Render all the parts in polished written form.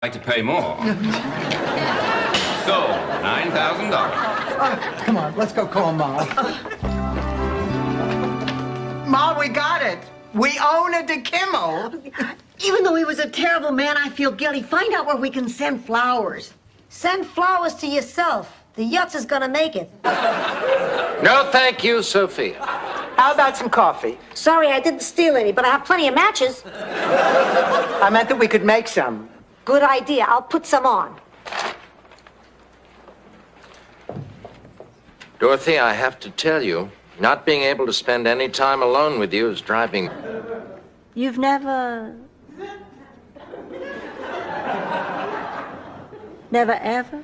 like to pay more. So, $9,000. Come on, let's go call Ma. Ma, we got it. We own a DeKimmel. Even though he was a terrible man, I feel guilty. Find out where we can send flowers. Send flowers to yourself. The Yutz is gonna make it. No, thank you, Sophia. How about some coffee? Sorry, I didn't steal any, but I have plenty of matches. I meant that we could make some. Good idea. I'll put some on. Dorothy, I have to tell you, not being able to spend any time alone with you is driving... You've never... Never ever?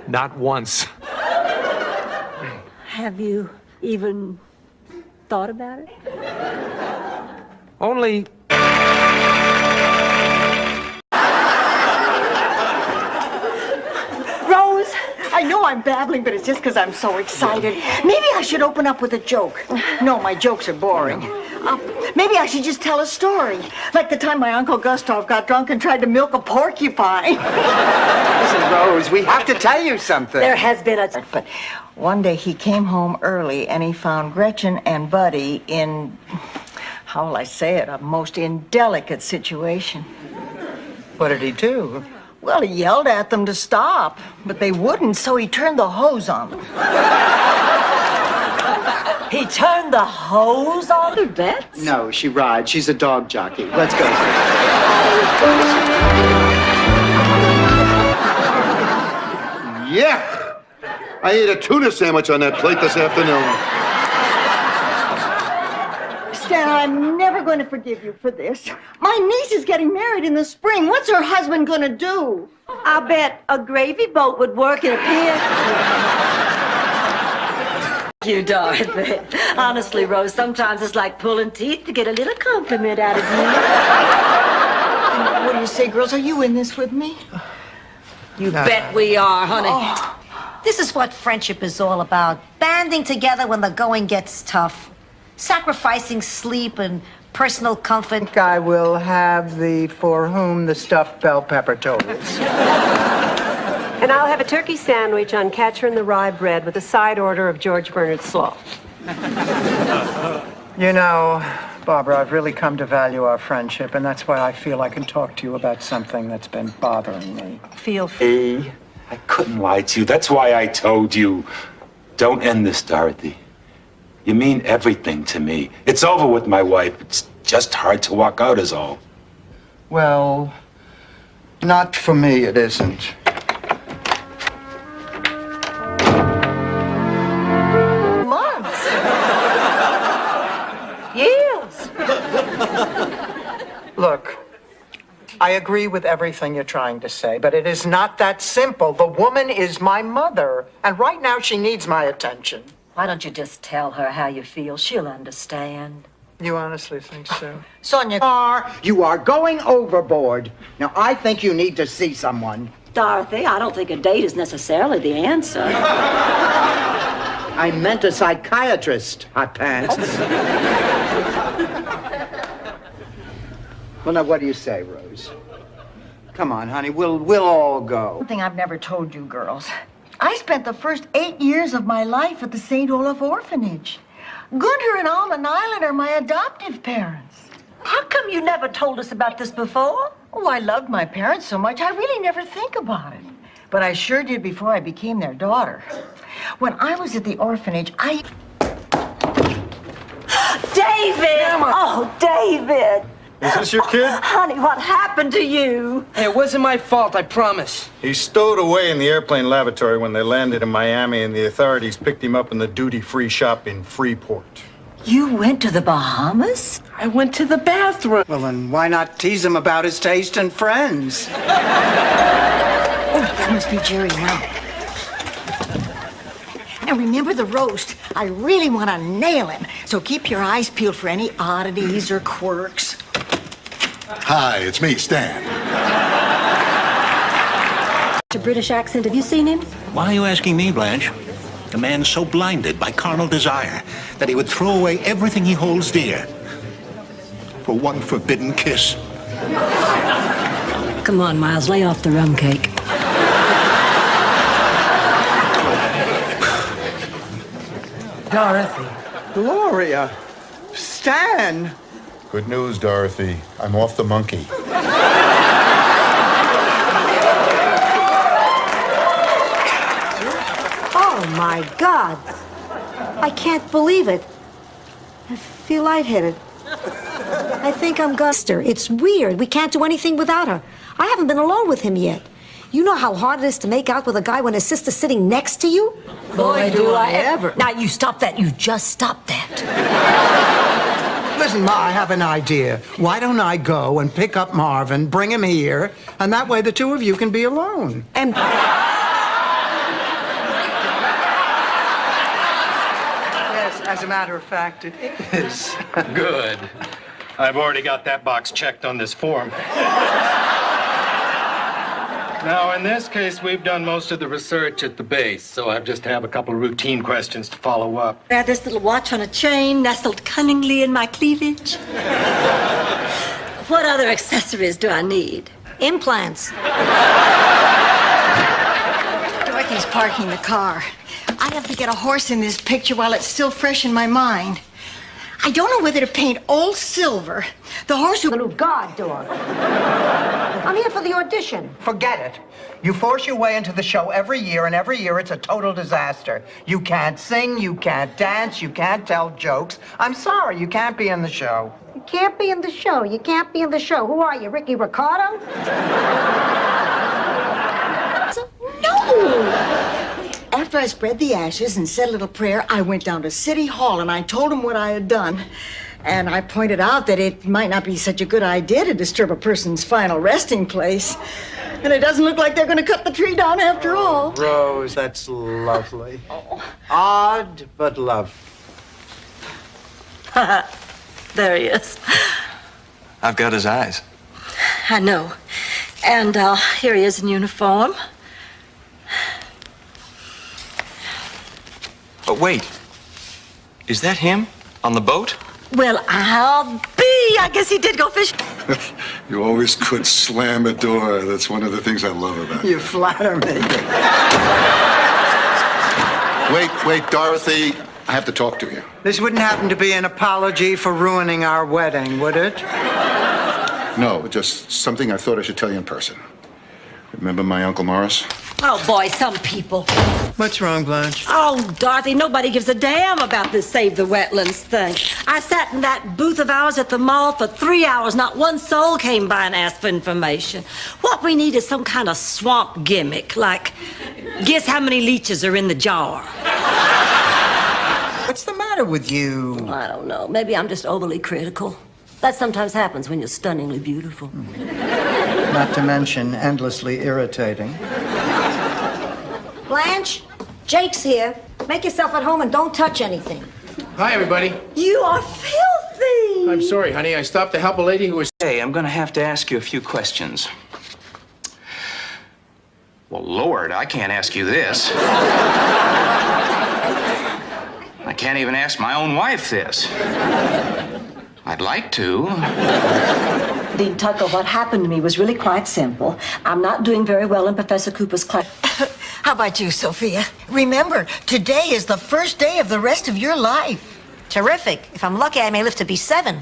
Not once. Have you even thought about it? Only... Rose, I know I'm babbling, but it's just because I'm so excited. Maybe I should open up with a joke. No, my jokes are boring. Maybe I should just tell a story. Like the time my Uncle Gustav got drunk and tried to milk a porcupine. Listen, Rose, we have to tell you something. There has been a... But one day he came home early and he found Gretchen and Buddy in... How will I say it? A most indelicate situation. What did he do? Well, he yelled at them to stop, but they wouldn't, so he turned the hose on them. He turned the hose on her, Bets? No, she rides. She's a dog jockey. Let's go. Yeah! I ate a tuna sandwich on that plate this afternoon. Stan, I'm never going to forgive you for this. My niece is getting married in the spring. What's her husband going to do? I bet a gravy boat would work in a pier. You, Dorothy. Honestly, Rose, sometimes it's like pulling teeth to get a little compliment out of you. What do you say, girls? Are you in this with me? You bet we are, honey. Oh. This is what friendship is all about. Banding together when the going gets tough. Sacrificing sleep and personal comfort. I will have the for whom the stuffed bell pepper tolls. And I'll have a turkey sandwich on Catcher in the Rye bread with a side order of George Bernard slaw. You know, Barbara, I've really come to value our friendship, and that's why I feel I can talk to you about something that's been bothering me. Feel free. Hey, I couldn't lie to you. That's why I told you. Don't end this, Dorothy. You mean everything to me. It's over with my wife. It's just hard to walk out is all. Well, not for me, it isn't. Months. Years. Look, I agree with everything you're trying to say, but it is not that simple. The woman is my mother, and right now she needs my attention. Why don't you just tell her how you feel? She'll understand. You honestly think so? Sonia. You are going overboard. Now, I think you need to see someone. Dorothy, I don't think a date is necessarily the answer. I meant a psychiatrist, hot pants. Well, now, what do you say, Rose? Come on, honey, we'll all go. One thing I've never told you girls. I spent the first 8 years of my life at the St. Olaf Orphanage. Gunther and Alma Nyland are my adoptive parents. How come you never told us about this before? Oh, I loved my parents so much, I really never think about it. But I sure did before I became their daughter. When I was at the orphanage, David! Oh, David! Is this your kid? Honey, what happened to you? Hey, it wasn't my fault, I promise. He stowed away in the airplane lavatory when they landed in Miami, and the authorities picked him up in the duty-free shop in Freeport. You went to the Bahamas? I went to the bathroom. Well, then why not tease him about his taste and friends? oh, that must be Jerry now. Now remember the roast. I really want to nail him. So keep your eyes peeled for any oddities or quirks. Hi, it's me, Stan. A British accent. Have you seen him? Why are you asking me, Blanche? A man so blinded by carnal desire that he would throw away everything he holds dear. for one forbidden kiss. Come on, Miles, lay off the rum cake. Dorothy. Gloria. Stan. Good news, Dorothy. I'm off the monkey. Oh, my God. I can't believe it. I feel lightheaded. I think I'm Guster. It's weird. We can't do anything without her. I haven't been alone with him yet. You know how hard it is to make out with a guy when his sister's sitting next to you? Boy, do I ever. Now, you stop that. You just stop that. Listen, Ma, I have an idea. Why don't I go and pick up Marvin, bring him here, and that way the two of you can be alone? And... Yes, as a matter of fact, it is. Good. I've already got that box checked on this form. Now, in this case, we've done most of the research at the base, so I just have a couple of routine questions to follow up. I have this little watch on a chain nestled cunningly in my cleavage. What other accessories do I need? Implants. Dorothy's parking the car. I have to get a horse in this picture while it's still fresh in my mind. I don't know whether to paint all silver. The horse who... The new guard dog. I'm here for the audition. Forget it. You force your way into the show every year, and every year it's a total disaster. You can't sing, you can't dance, you can't tell jokes. I'm sorry, you can't be in the show. You can't be in the show. You can't be in the show. Who are you, Ricky Ricardo? No! After I spread the ashes and said a little prayer, I went down to City Hall and I told them what I had done. And I pointed out that it might not be such a good idea to disturb a person's final resting place. And it doesn't look like they're going to cut the tree down after all. Rose, that's lovely. Odd, but lovely. There he is. I've got his eyes. I know. And here he is in uniform. But wait, is that him on the boat? Well, I'll be. I guess he did go fishing. You always could slam a door. That's one of the things I love about you. You flatter me. Wait, Dorothy. I have to talk to you. This wouldn't happen to be an apology for ruining our wedding, would it? No, just something I thought I should tell you in person. Remember my Uncle Morris? Oh, boy, some people. What's wrong, Blanche? Oh, Dorothy, nobody gives a damn about this Save the Wetlands thing. I sat in that booth of ours at the mall for 3 hours. Not one soul came by and asked for information. What we need is some kind of swamp gimmick, like, guess how many leeches are in the jar? What's the matter with you? I don't know. Maybe I'm just overly critical. That sometimes happens when you're stunningly beautiful. Not to mention endlessly irritating. Blanche, Jake's here. Make yourself at home and don't touch anything. Hi, everybody. You are filthy! I'm sorry, honey. I stopped to help a lady who was... Hey, I'm gonna have to ask you a few questions. Well, Lord, I can't ask you this. I can't even ask my own wife this. I'd like to. Dean Tucker, what happened to me was really quite simple. I'm not doing very well in Professor Cooper's class. How about you, Sophia? Remember, today is the first day of the rest of your life. Terrific. If I'm lucky, I may live to be 7.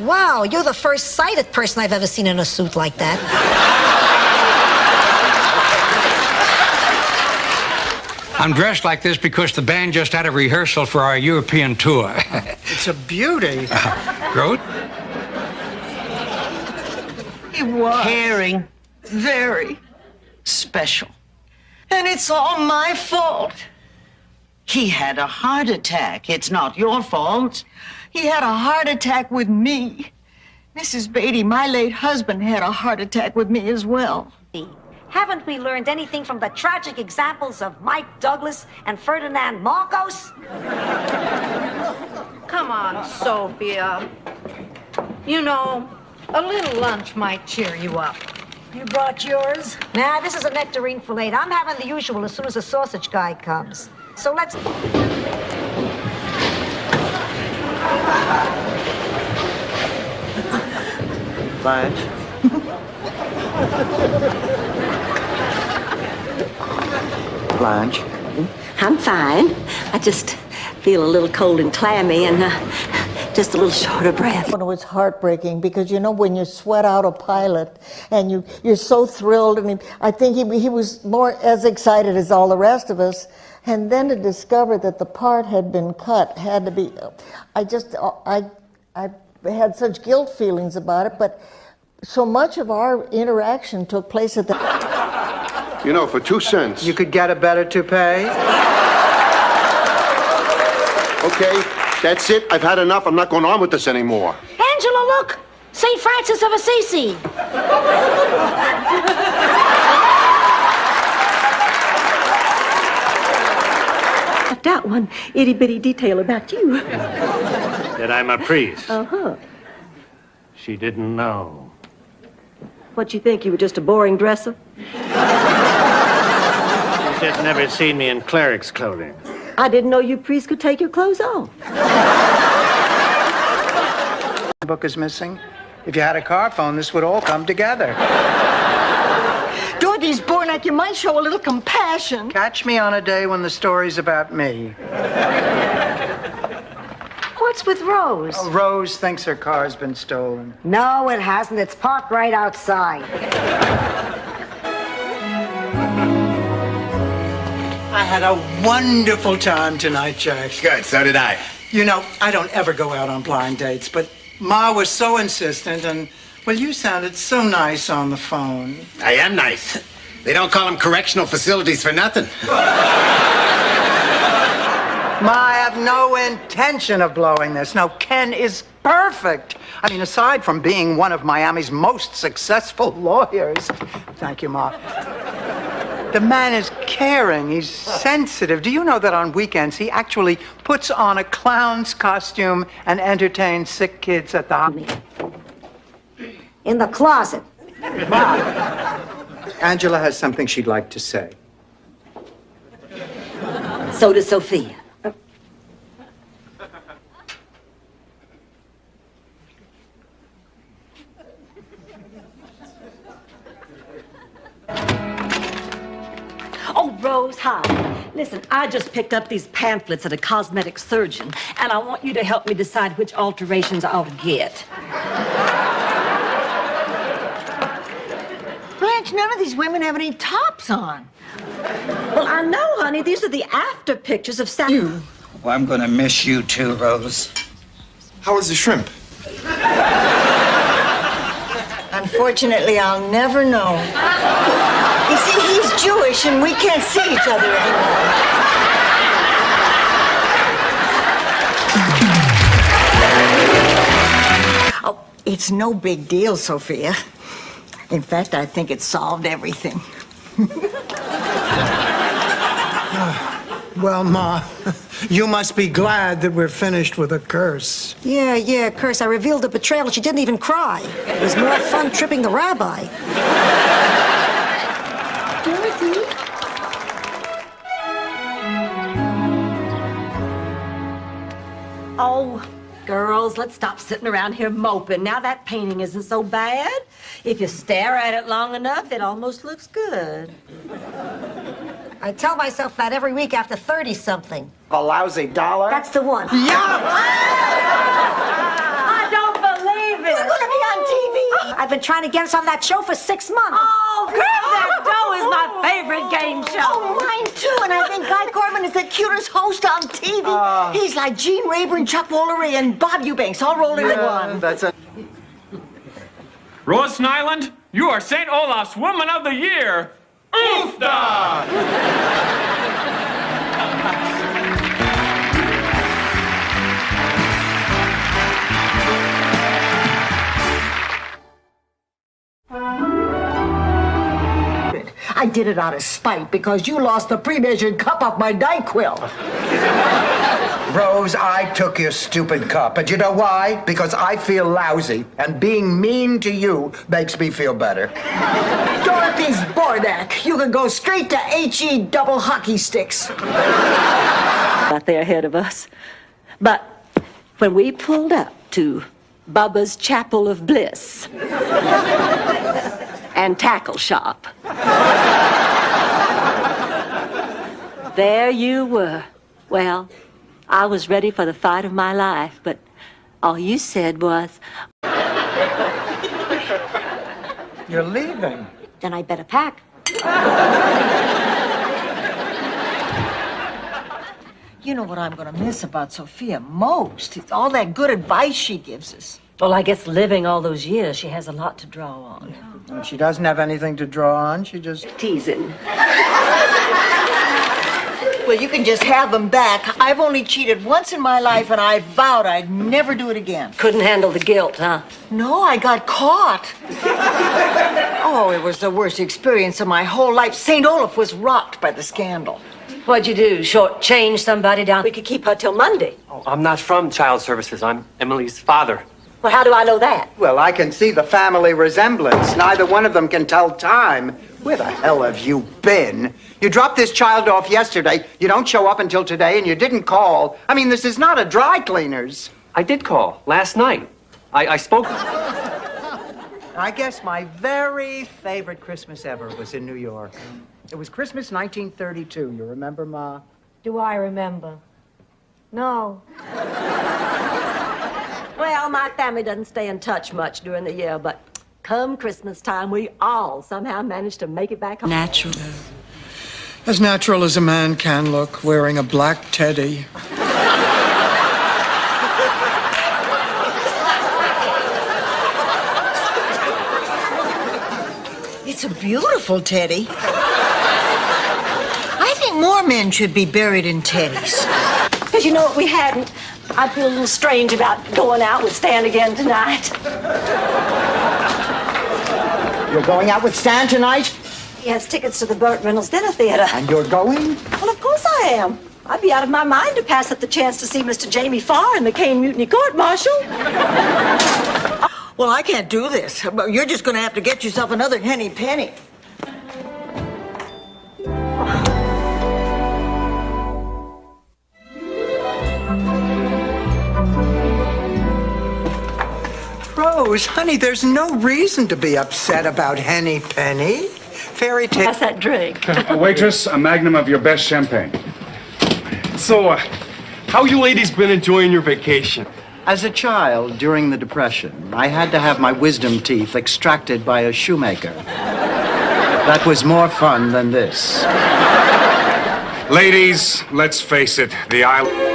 Wow, you're the first sighted person I've ever seen in a suit like that. I'm dressed like this because the band just had a rehearsal for our European tour. It's a beauty. Groot? It was. Caring. Very special. And it's all my fault. He had a heart attack. It's not your fault. He had a heart attack with me. Mrs. Beatty, my late husband, had a heart attack with me as well. Haven't we learned anything from the tragic examples of Mike Douglas and Ferdinand Marcos? come on, Sophia. You know, a little lunch might cheer you up. You brought yours? Nah, this is a nectarine fillet. I'm having the usual as soon as the sausage guy comes. So let's... Blanche? Blanche? I'm fine. I just feel a little cold and clammy and just a little short of breath. It was heartbreaking because, you know, when you sweat out a pilot and you're so thrilled, and I think he was more as excited as all the rest of us. And then to discover that the part had been cut had to be, I had such guilt feelings about it, but so much of our interaction took place at the... You know, for 2 cents. You could get a better toupee? Okay, that's it. I've had enough. I'm not going on with this anymore. Angela, look! St. Francis of Assisi! Left out one itty-bitty detail about you. That I'm a priest. Uh-huh. She didn't know. What'd you think? You were just a boring dresser? She'd never seen me in cleric's clothing. I didn't know you priests could take your clothes off. The book is missing. If you had a car phone, this would all come together. Dorothy's born like you might show a little compassion. Catch me on a day when the story's about me. What's with Rose? Oh, Rose thinks her car's been stolen. No, it hasn't. It's parked right outside. I had a wonderful time tonight, Jack. Good, so did I. You know, I don't ever go out on blind dates, but Ma was so insistent, and, well, you sounded so nice on the phone. I am nice. They don't call them correctional facilities for nothing. Ma, I have no intention of blowing this. No, Ken is perfect. I mean, aside from being one of Miami's most successful lawyers. Thank you, Ma. The man is caring. He's sensitive. Do you know that on weekends he actually puts on a clown's costume and entertains sick kids at the hospital? In the closet. Ma, Angela has something she'd like to say. So does Sophia. Oh, Rose, hi. Listen, I just picked up these pamphlets at a cosmetic surgeon, and I want you to help me decide which alterations I ought to get. Blanche, none of these women have any tops on. Well, I know, honey. These are the after pictures of Sam. Well, I'm gonna miss you too, Rose. How was the shrimp? Unfortunately, I'll never know. You see, he's Jewish and we can't see each other anymore. Oh, it's no big deal, Sophia. In fact, I think it solved everything. Well, Ma, you must be glad that we're finished with a curse. Yeah, curse. I revealed the betrayal and she didn't even cry. It was more fun tripping the rabbi. Dorothy? Oh, girls, let's stop sitting around here moping. Now that painting isn't so bad. If you stare at it long enough, it almost looks good. I tell myself that every week after 30-something. A lousy dollar? That's the one. I don't believe it. We're going to be on TV. I've been trying to get us on that show for 6 months. Oh, girl, that dough is my favorite game show. Oh, mine too. And I think Guy Corbin is the cutest host on TV. He's like Gene Rayburn, Chuck Woolery, and Bob Eubanks all rolled into one. That's a... Rose Nyland, you are St. Olaf's Woman of the Year. Oofda! I did it out of spite because you lost the pre-measured cup off my NyQuil. Rose, I took your stupid cup. And you know why? Because I feel lousy. And being mean to you makes me feel better. Dorothy's Bordak. You can go straight to H-E double hockey sticks. Out there ahead of us. But when we pulled up to Bubba's Chapel of Bliss and Tackle Shop, there you were. Well, I was ready for the fight of my life, but all you said was, You're leaving. Then I better pack. You know what I'm going to miss about Sophia most? It's all that good advice she gives us. well, I guess living all those years, she has a lot to draw on. If she doesn't have anything to draw on, she just... Teasing. Well, you can just have them back. I've only cheated once in my life, and I vowed I'd never do it again. Couldn't handle the guilt, huh? No, I got caught. Oh, it was the worst experience of my whole life. St. Olaf was rocked by the scandal. What'd you do? Shortchange somebody down? We could keep her till Monday. Oh, I'm not from Child Services. I'm Emily's father. Well, how do I know that? Well, I can see the family resemblance. Neither one of them can tell time. Where the hell have you been? You dropped this child off yesterday. You don't show up until today, and you didn't call. I mean, this is not a dry cleaner's. I did call last night. I spoke. I guess my very favorite Christmas ever was in New York. It was Christmas 1932. You remember, Ma? Do I remember? No. Well, my family doesn't stay in touch much during the year, but come Christmas time, we all somehow manage to make it back home. Natural. As natural as a man can look, wearing a black teddy. It's a beautiful teddy. I think more men should be buried in teddies. Because you know what we hadn't? I feel a little strange about going out with Stan again tonight. You're going out with Stan tonight? He has tickets to the Burt Reynolds Dinner Theater. And you're going? Well, of course I am. I'd be out of my mind to pass up the chance to see Mr. Jamie Farr in the Kane Mutiny Court, Marshal. Well, I can't do this. You're just going to have to get yourself another Henny Penny. Rose, honey, there's no reason to be upset about Henny Penny. Fairy tale. Pass that drink. Waitress, a magnum of your best champagne. So, how you ladies been enjoying your vacation? As a child, during the Depression, I had to have my wisdom teeth extracted by a shoemaker. That was more fun than this. Ladies, let's face it, the island...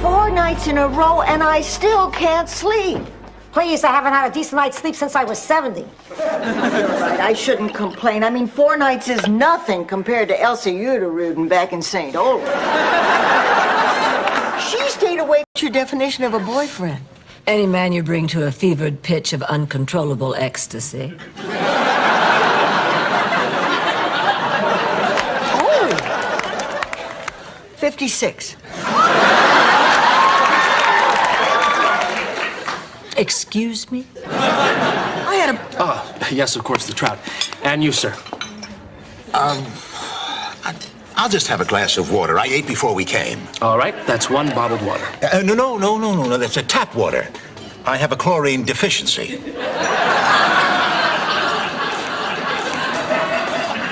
4 nights in a row, and I still can't sleep. Please, I haven't had a decent night's sleep since I was 70. You're right, I shouldn't complain. I mean, 4 nights is nothing compared to Elsa Uteruden back in St. Olaf. She stayed awake. What's your definition of a boyfriend? Any man you bring to a fevered pitch of uncontrollable ecstasy. Oh! 56. Excuse me? I had a... Oh, yes, of course, the trout. And you, sir. I'll just have a glass of water. I ate before we came. All right, that's 1 bottled water. No. That's a tap water. I have a chlorine deficiency.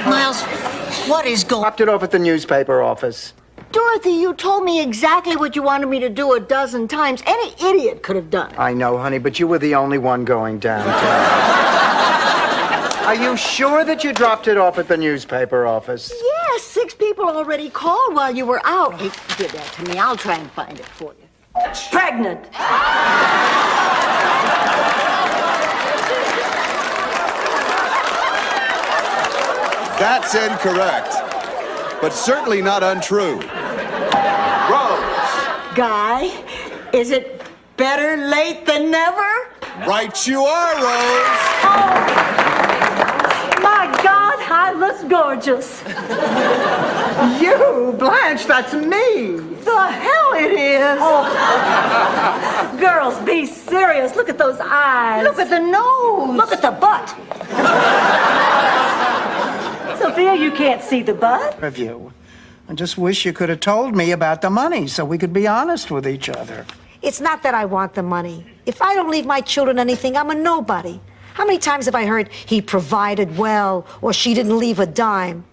Miles, what is going... Dropped it off at the newspaper office. Dorothy, you told me exactly what you wanted me to do a dozen times. Any idiot could have done it. I know, honey, but you were the only one going downtown. Are you sure that you dropped it off at the newspaper office? Yes, 6 people already called while you were out. Hey, give that to me. I'll try and find it for you. Pregnant. That's incorrect, but certainly not untrue. Rose. Guy, is it better late than never? Right you are, Rose. My God, I look gorgeous. You, Blanche, that's me. The hell it is. Oh. Girls, be serious. Look at those eyes. Look at the nose. Look at the butt. Sophia, you can't see the butt. Of you. I just wish you could have told me about the money so we could be honest with each other. It's not that I want the money. If I don't leave my children anything, I'm a nobody. How many times have I heard he provided well or she didn't leave a dime?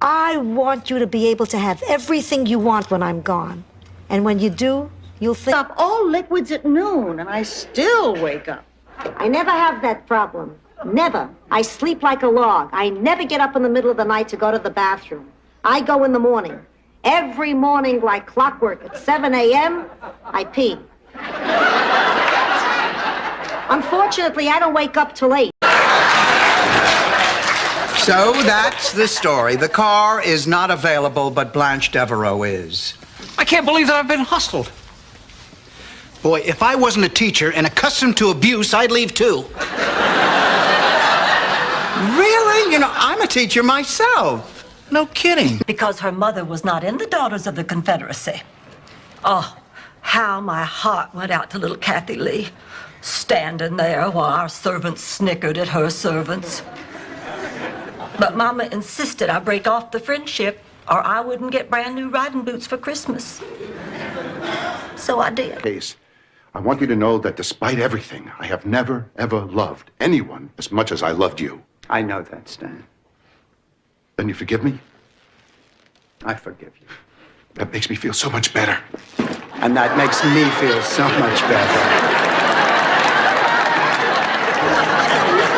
I want you to be able to have everything you want when I'm gone. And when you do, you'll think... Stop all liquids at noon, and I still wake up. I never have that problem. Never. I sleep like a log. I never get up in the middle of the night to go to the bathroom. I go in the morning. Every morning, like clockwork, at 7 a.m., I pee. Unfortunately, I don't wake up till 8. So that's the story. The car is not available, but Blanche Devereaux is. I can't believe that I've been hustled. Boy, if I wasn't a teacher and accustomed to abuse, I'd leave too. Really? You know, I'm a teacher myself. No kidding. Because her mother was not in the Daughters of the Confederacy. Oh, how my heart went out to little Kathy Lee, standing there while our servants snickered at her servants. But Mama insisted I break off the friendship or I wouldn't get brand new riding boots for Christmas. So I did. Case, I want you to know that despite everything, I have never, ever loved anyone as much as I loved you. I know that, Stan. Then you forgive me? I forgive you. That makes me feel so much better. And that makes me feel so much better.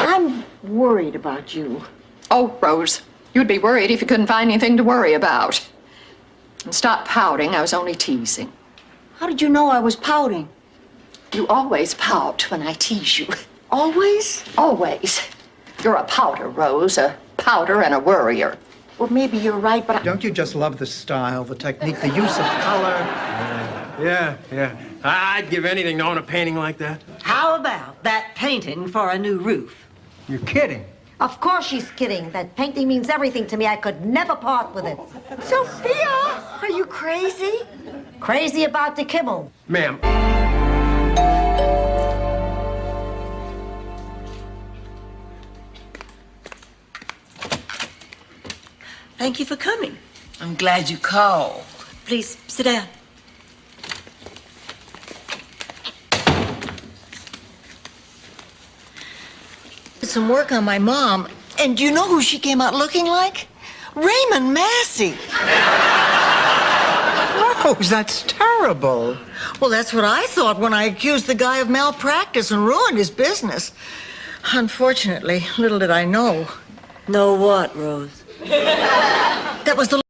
I'm worried about you. Oh, Rose, you'd be worried if you couldn't find anything to worry about. And stop pouting. I was only teasing. How did you know I was pouting? You always pout when I tease you. Always? Always. You're a pouter, Rose, a pouter and a worrier. Well, maybe you're right, but Don't you just love the style, the technique, the use of color? Yeah. I'd give anything to own a painting like that. How about that painting for a new roof? You're kidding. Of course she's kidding. That painting means everything to me. I could never part with it. Sophia, are you crazy? Crazy about the kibble. Ma'am. Thank you for coming. I'm glad you called. Please, sit down. Did some work on my mom, and do you know who she came out looking like? Raymond Massey. Rose, that's terrible. Well, that's what I thought when I accused the guy of malpractice and ruined his business. Unfortunately, little did I know. Know what, Rose? That was the...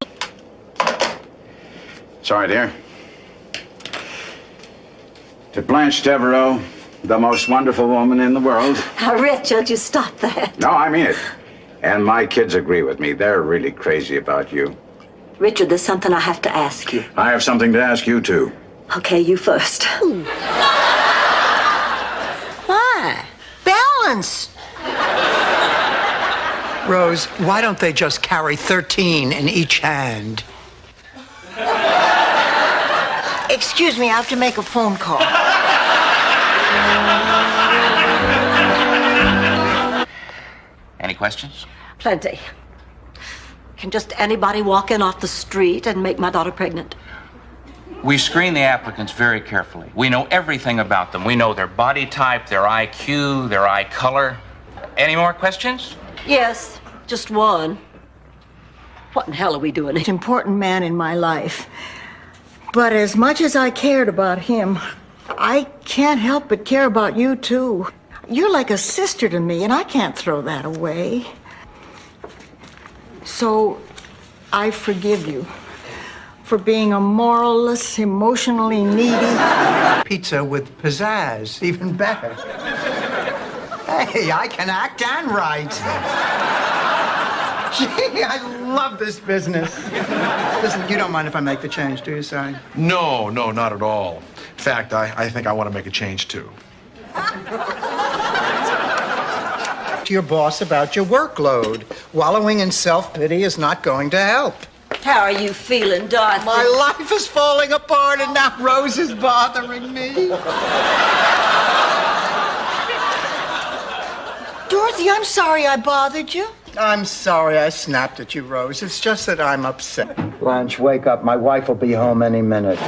Sorry, dear. To Blanche Devereaux, the most wonderful woman in the world. Now, Richard, you stop that. No, I mean it. And my kids agree with me. They're really crazy about you. Richard, there's something I have to ask you. I have something to ask you, too. Okay, you first. Why? Balance. Rose, why don't they just carry 13 in each hand? Excuse me, I have to make a phone call. Any questions? Plenty. Can just anybody walk in off the street and make my daughter pregnant? We screen the applicants very carefully. We know everything about them. We know their body type, their IQ, their eye color. Any more questions? Yes, just one. What in hell are we doing? An important man in my life. But as much as I cared about him, I can't help but care about you, too. You're like a sister to me, and I can't throw that away. So, I forgive you for being a moralless, emotionally needy... Pizza with pizzazz, even better. Hey, I can act and write. Gee, I love this business. Listen, you don't mind if I make the change, do you, Si? No, not at all. In fact, I think I want to make a change, too. to your boss about your workload. Wallowing in self-pity is not going to help. How are you feeling, Dorothy? My life is falling apart and now Rose is bothering me. Dorothy, I'm sorry I bothered you. I'm sorry I snapped at you, Rose. It's just that I'm upset. Blanche, wake up. My wife will be home any minute.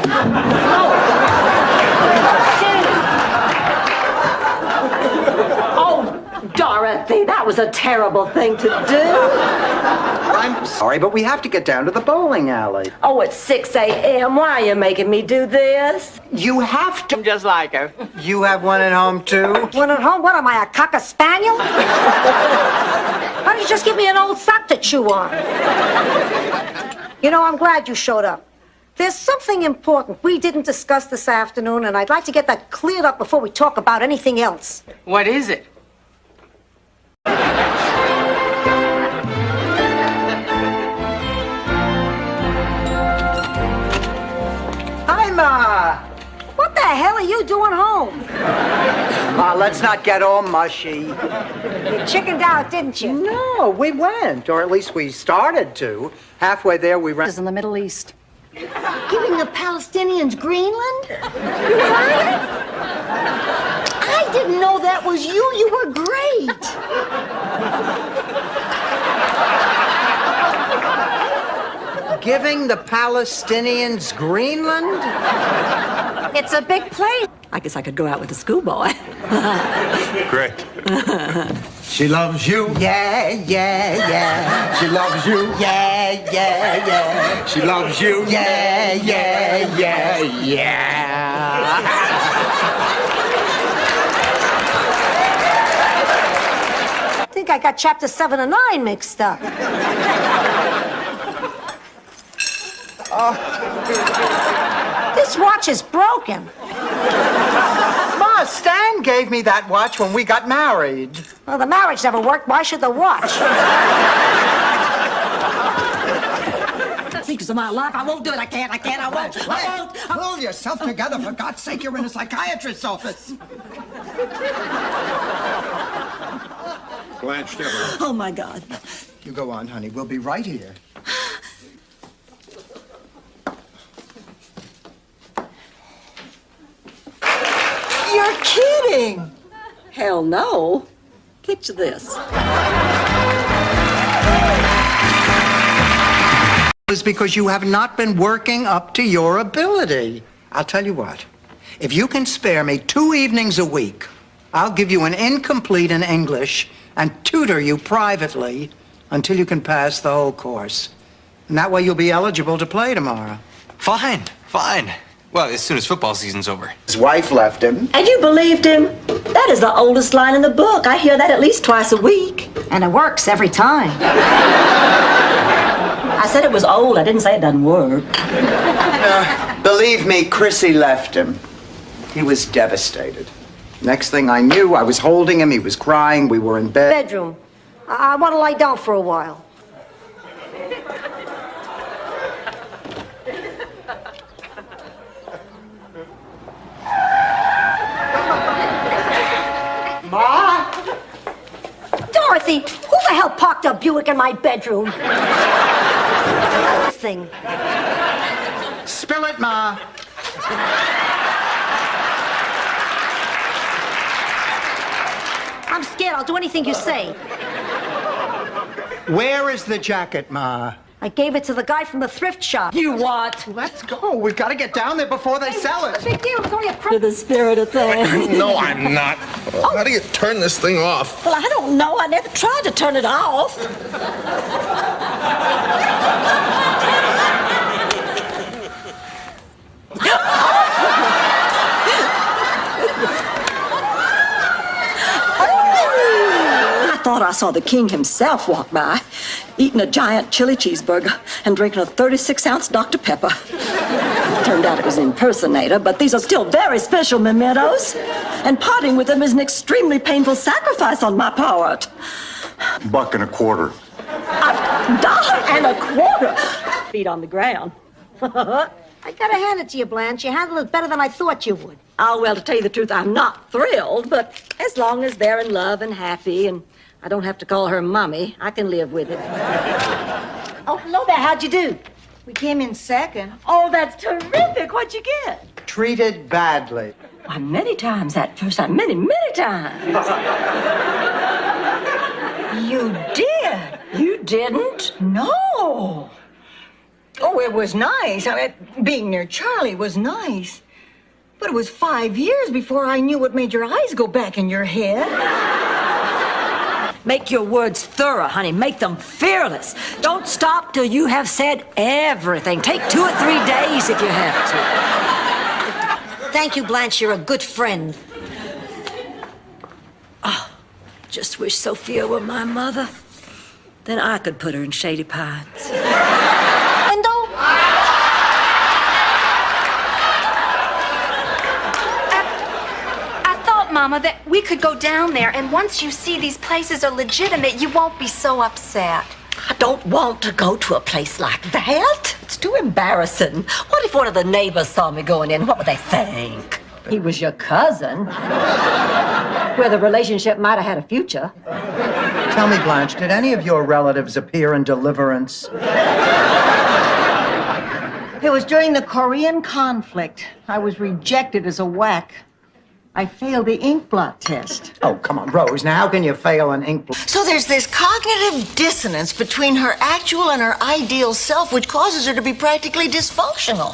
Dorothy, that was a terrible thing to do. I'm sorry, but we have to get down to the bowling alley. Oh, it's 6 a.m. Why are you making me do this? You have to. Just like her. You have one at home, too? One at home? What am I, a cocker spaniel? Why don't you just give me an old sock to chew on? You know, I'm glad you showed up. There's something important we didn't discuss this afternoon, and I'd like to get that cleared up before we talk about anything else. What is it? Hi, Ma. What the hell are you doing home? Ma, let's not get all mushy. You chickened out, didn't you? No, we went, or at least we started to. Halfway there, we ran. In the Middle East. Giving the Palestinians Greenland? You heard it? I didn't know that was you. You were great. Giving the Palestinians Greenland? It's a big place. I guess I could go out with a schoolboy. Great. She loves you. Yeah, yeah, yeah. She loves you. Yeah, yeah, yeah. She loves you. Yeah, yeah, yeah, yeah. I think I got chapter 7 and 9 mixed up. This watch is broken. Ma, Stan gave me that watch when we got married. Well, the marriage never worked. Why should the watch? Secrets of my life. I won't do it. I can't. I won't. Pull yourself together. For God's sake, you're in a psychiatrist's office. Blanche Devereaux. Oh, my God. You go on, honey. We'll be right here. You're kidding! Hell no. Picture this. It's because you have not been working up to your ability. I'll tell you what. If you can spare me 2 evenings a week, I'll give you an incomplete in English and tutor you privately until you can pass the whole course. And that way you'll be eligible to play tomorrow. Fine. Well, as soon as football season's over. His wife left him. And you believed him? That is the oldest line in the book. I hear that at least twice a week. And it works every time. I said it was old. I didn't say it doesn't work. Believe me, Chrissy left him. He was devastated. Next thing I knew, I was holding him. He was crying. We were in bed. Bedroom. I want to lie down for a while. Ma? Dorothy, who the hell parked a Buick in my bedroom? This thing. Spill it, Ma. I'm scared. I'll do anything you say. Where is the jacket, Ma? I gave it to the guy from the thrift shop. You what? Let's go. We've got to get down there before they sell it. What's the big deal? It's only a To the spirit of things. No, I'm not. How do you turn this thing off? Well, I don't know. I never tried to turn it off. I thought I saw the king himself walk by, eating a giant chili cheeseburger and drinking a 36-ounce Dr. Pepper. Turned out it was an impersonator, but these are still very special mementos. And parting with them is an extremely painful sacrifice on my part. $1.25. $1.25. Feet on the ground. I gotta hand it to you, Blanche. You handled it better than I thought you would. Oh, well, to tell you the truth, I'm not thrilled, but as long as they're in love and happy, and I don't have to call her Mommy. I can live with it. Oh, hello there. How'd you do? We came in second. Oh, that's terrific. What'd you get? Treated badly. Why, many times that first time. Many, many times. You did? You didn't? No. Oh, it was nice. I mean, being near Charlie was nice. But it was 5 years before I knew what made your eyes go back in your head. Make your words thorough, honey. Make them fearless. Don't stop till you have said everything. Take 2 or 3 days if you have to. Thank you, Blanche. You're a good friend. Oh, just wish Sophia were my mother. Then I could put her in Shady Pines. Mama, that we could go down there, and once you see these places are legitimate, you won't be so upset. I don't want to go to a place like that. It's too embarrassing. What if one of the neighbors saw me going in? What would they think? He was your cousin. Where the relationship might have had a future. Tell me, Blanche, did any of your relatives appear in Deliverance? It was during the Korean conflict. I was rejected as a whack. I failed the ink blot test. Oh, come on, Rose. Now how can you fail an ink blot? So there's this cognitive dissonance between her actual and her ideal self, which causes her to be practically dysfunctional.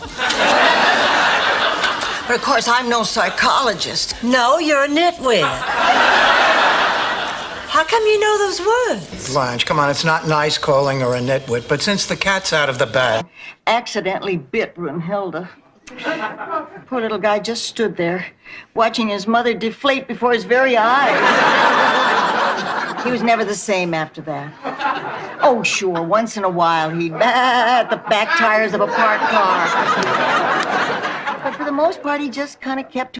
But of course, I'm no psychologist. No, you're a nitwit. How come you know those words? Blanche, come on, it's not nice calling her a nitwit, but since the cat's out of the bag... Accidentally bit Brunhilde. Poor little guy just stood there, watching his mother deflate before his very eyes. He was never the same after that. Oh, sure, once in a while he'd at the back tires of a parked car. But for the most part, he just kind of kept to...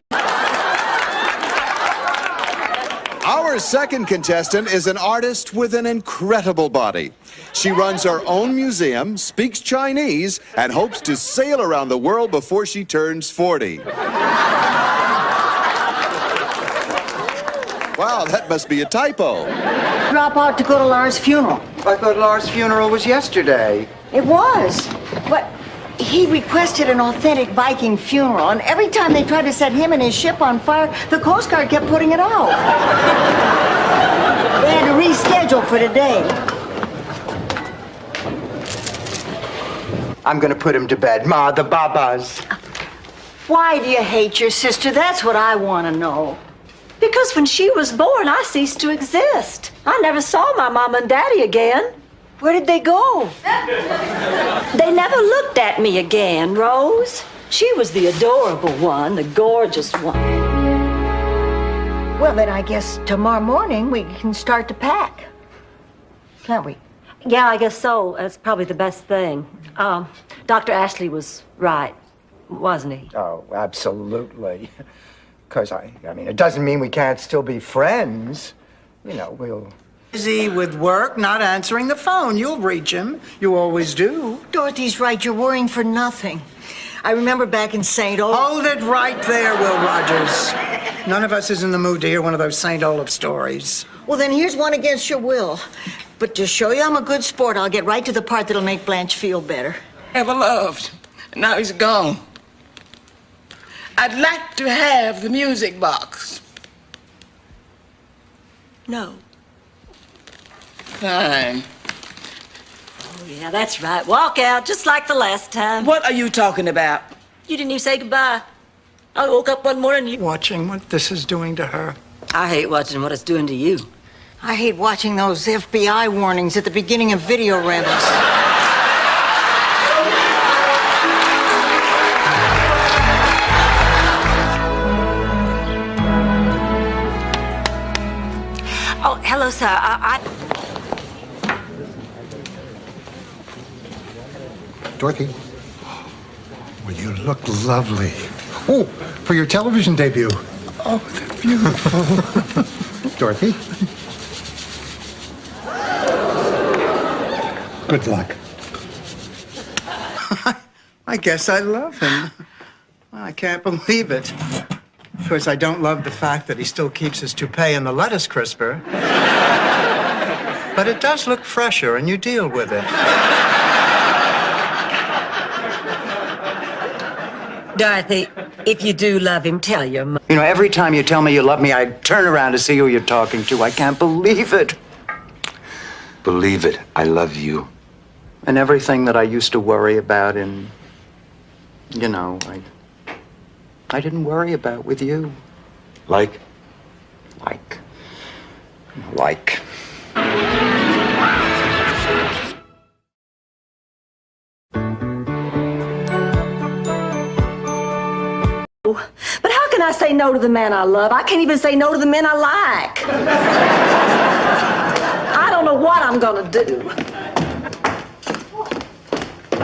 Our second contestant is an artist with an incredible body. She runs her own museum, speaks Chinese, and hopes to sail around the world before she turns 40. Wow, that must be a typo. Drop out to go to Lars' funeral. I thought Lars' funeral was yesterday. It was. But he requested an authentic Viking funeral, and every time they tried to set him and his ship on fire, the Coast Guard kept putting it out. They had to reschedule for today. I'm gonna put him to bed. Ma, the babas. Why do you hate your sister? That's what I want to know. Because when she was born, I ceased to exist. I never saw my mom and daddy again. Where did they go? They never looked at me again, Rose. She was the adorable one, the gorgeous one. Well, then I guess tomorrow morning we can start to pack. Can't we? Yeah, I guess so. That's probably the best thing. Dr. Ashley was right, wasn't he? Oh, absolutely. Because, I mean, it doesn't mean we can't still be friends. You know, we'll... Busy with work, not answering the phone. You'll reach him. You always do. Dorothy's right. You're worrying for nothing. I remember back in St. Olaf... Hold it right there, Will Rogers. None of us is in the mood to hear one of those St. Olaf stories. Well, then here's one against your will. But to show you I'm a good sport, I'll get right to the part that'll make Blanche feel better. Ever loved. Now he's gone. I'd like to have the music box. No. Fine. Oh, yeah, that's right. Walk out, just like the last time. What are you talking about? You didn't even say goodbye. I woke up one morning and you... Watching what this is doing to her. I hate watching what it's doing to you. I hate watching those FBI warnings at the beginning of video rentals. Oh, hello, sir. Dorothy. Well, you look lovely. Oh, for your television debut. Oh, they're beautiful. Dorothy. Good luck. I guess I love him. I can't believe it. Of course, I don't love the fact that he still keeps his toupee in the lettuce crisper. But it does look fresher, and you deal with it. Dorothy, if you do love him, tell your mother. You know, every time you tell me you love me, I turn around to see who you're talking to. I can't believe it. Believe it, I love you. And everything that I used to worry about and, you know, I didn't worry about with you. Like? Like. But how can I say no to the man I love? I can't even say no to the men I like. I don't know what I'm gonna do.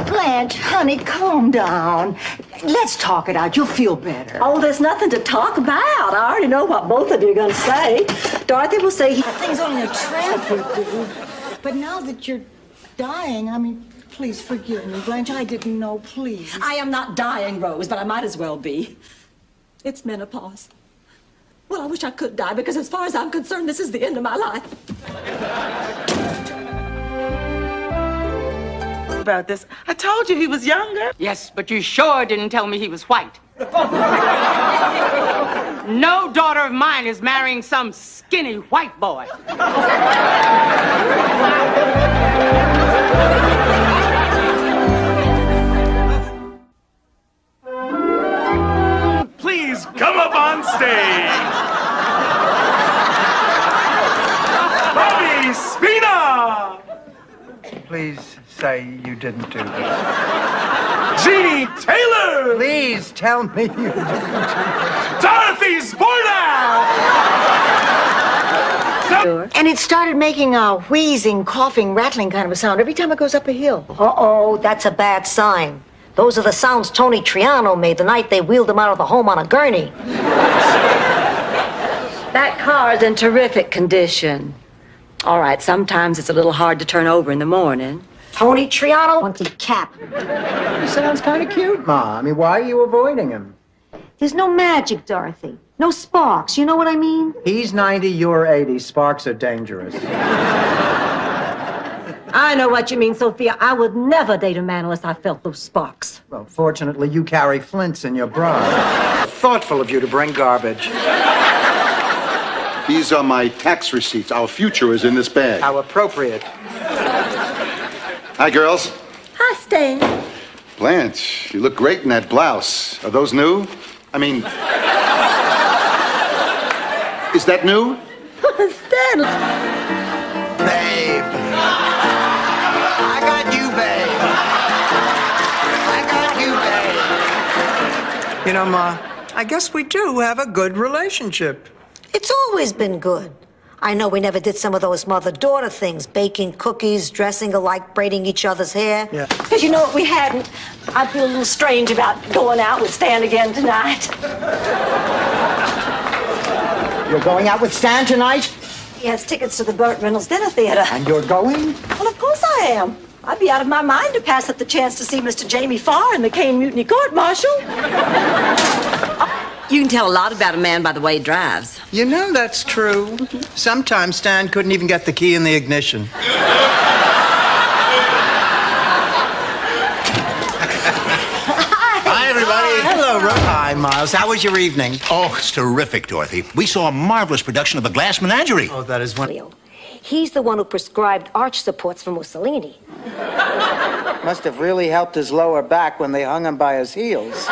Blanche, honey, calm down. Let's talk it out. You'll feel better. Oh, there's nothing to talk about. I already know what both of you are gonna say. Dorothy will say That thing's only a tramp, dude. But now that you're dying, I mean, please forgive me, Blanche. I didn't know, please. I am not dying, Rose, but I might as well be. It's menopause. Well, I wish I could die, because as far as I'm concerned, this is the end of my life. About this. I told you he was younger. Yes, but you sure didn't tell me he was white. No daughter of mine is marrying some skinny white boy. Please come up on stage. Bobby Spina. Please say you didn't do this. Jeannie Taylor. Please tell me you didn't do this. Dorothy Sportow. And it started making a wheezing, coughing, rattling kind of a sound every time it goes up a hill. Uh-oh, that's a bad sign. Those are the sounds Tony Triano made the night they wheeled him out of the home on a gurney. That car's in terrific condition. All right, sometimes it's a little hard to turn over in the morning. Tony Triano wants a cap. He sounds kind of cute, Ma. I mean, why are you avoiding him? There's no magic, Dorothy. No sparks, you know what I mean? He's 90, you're 80. Sparks are dangerous. I know what you mean, Sophia. I would never date a man unless I felt those sparks. Well, fortunately, you carry flints in your bra. Thoughtful of you to bring garbage. These are my tax receipts. Our future is in this bag. How appropriate. Hi, girls. Hi, Stan. Blanche, you look great in that blouse. Are those new? I mean, is that new? Stan. Babe. I got you, babe. I got you, babe. You know, Ma, I guess we do have a good relationship. It's always been good. I know we never did some of those mother-daughter things, baking cookies, dressing alike, braiding each other's hair. Yeah. Because you know what, we hadn't. I feel a little strange about going out with Stan again tonight. You're going out with Stan tonight? He has tickets to the Burt Reynolds Dinner Theater. And you're going? Well, of course I am. I'd be out of my mind to pass up the chance to see Mr. Jamie Farr in the Caine Mutiny Court Martial. You can tell a lot about a man by the way he drives. You know that's true. Sometimes Stan couldn't even get the key in the ignition. Hi, everybody. Hello, Ro. Hi, Miles. How was your evening? Oh, it's terrific, Dorothy. We saw a marvelous production of The Glass Menagerie. Oh, that is wonderful. He's the one who prescribed arch supports for Mussolini. Must have really helped his lower back when they hung him by his heels.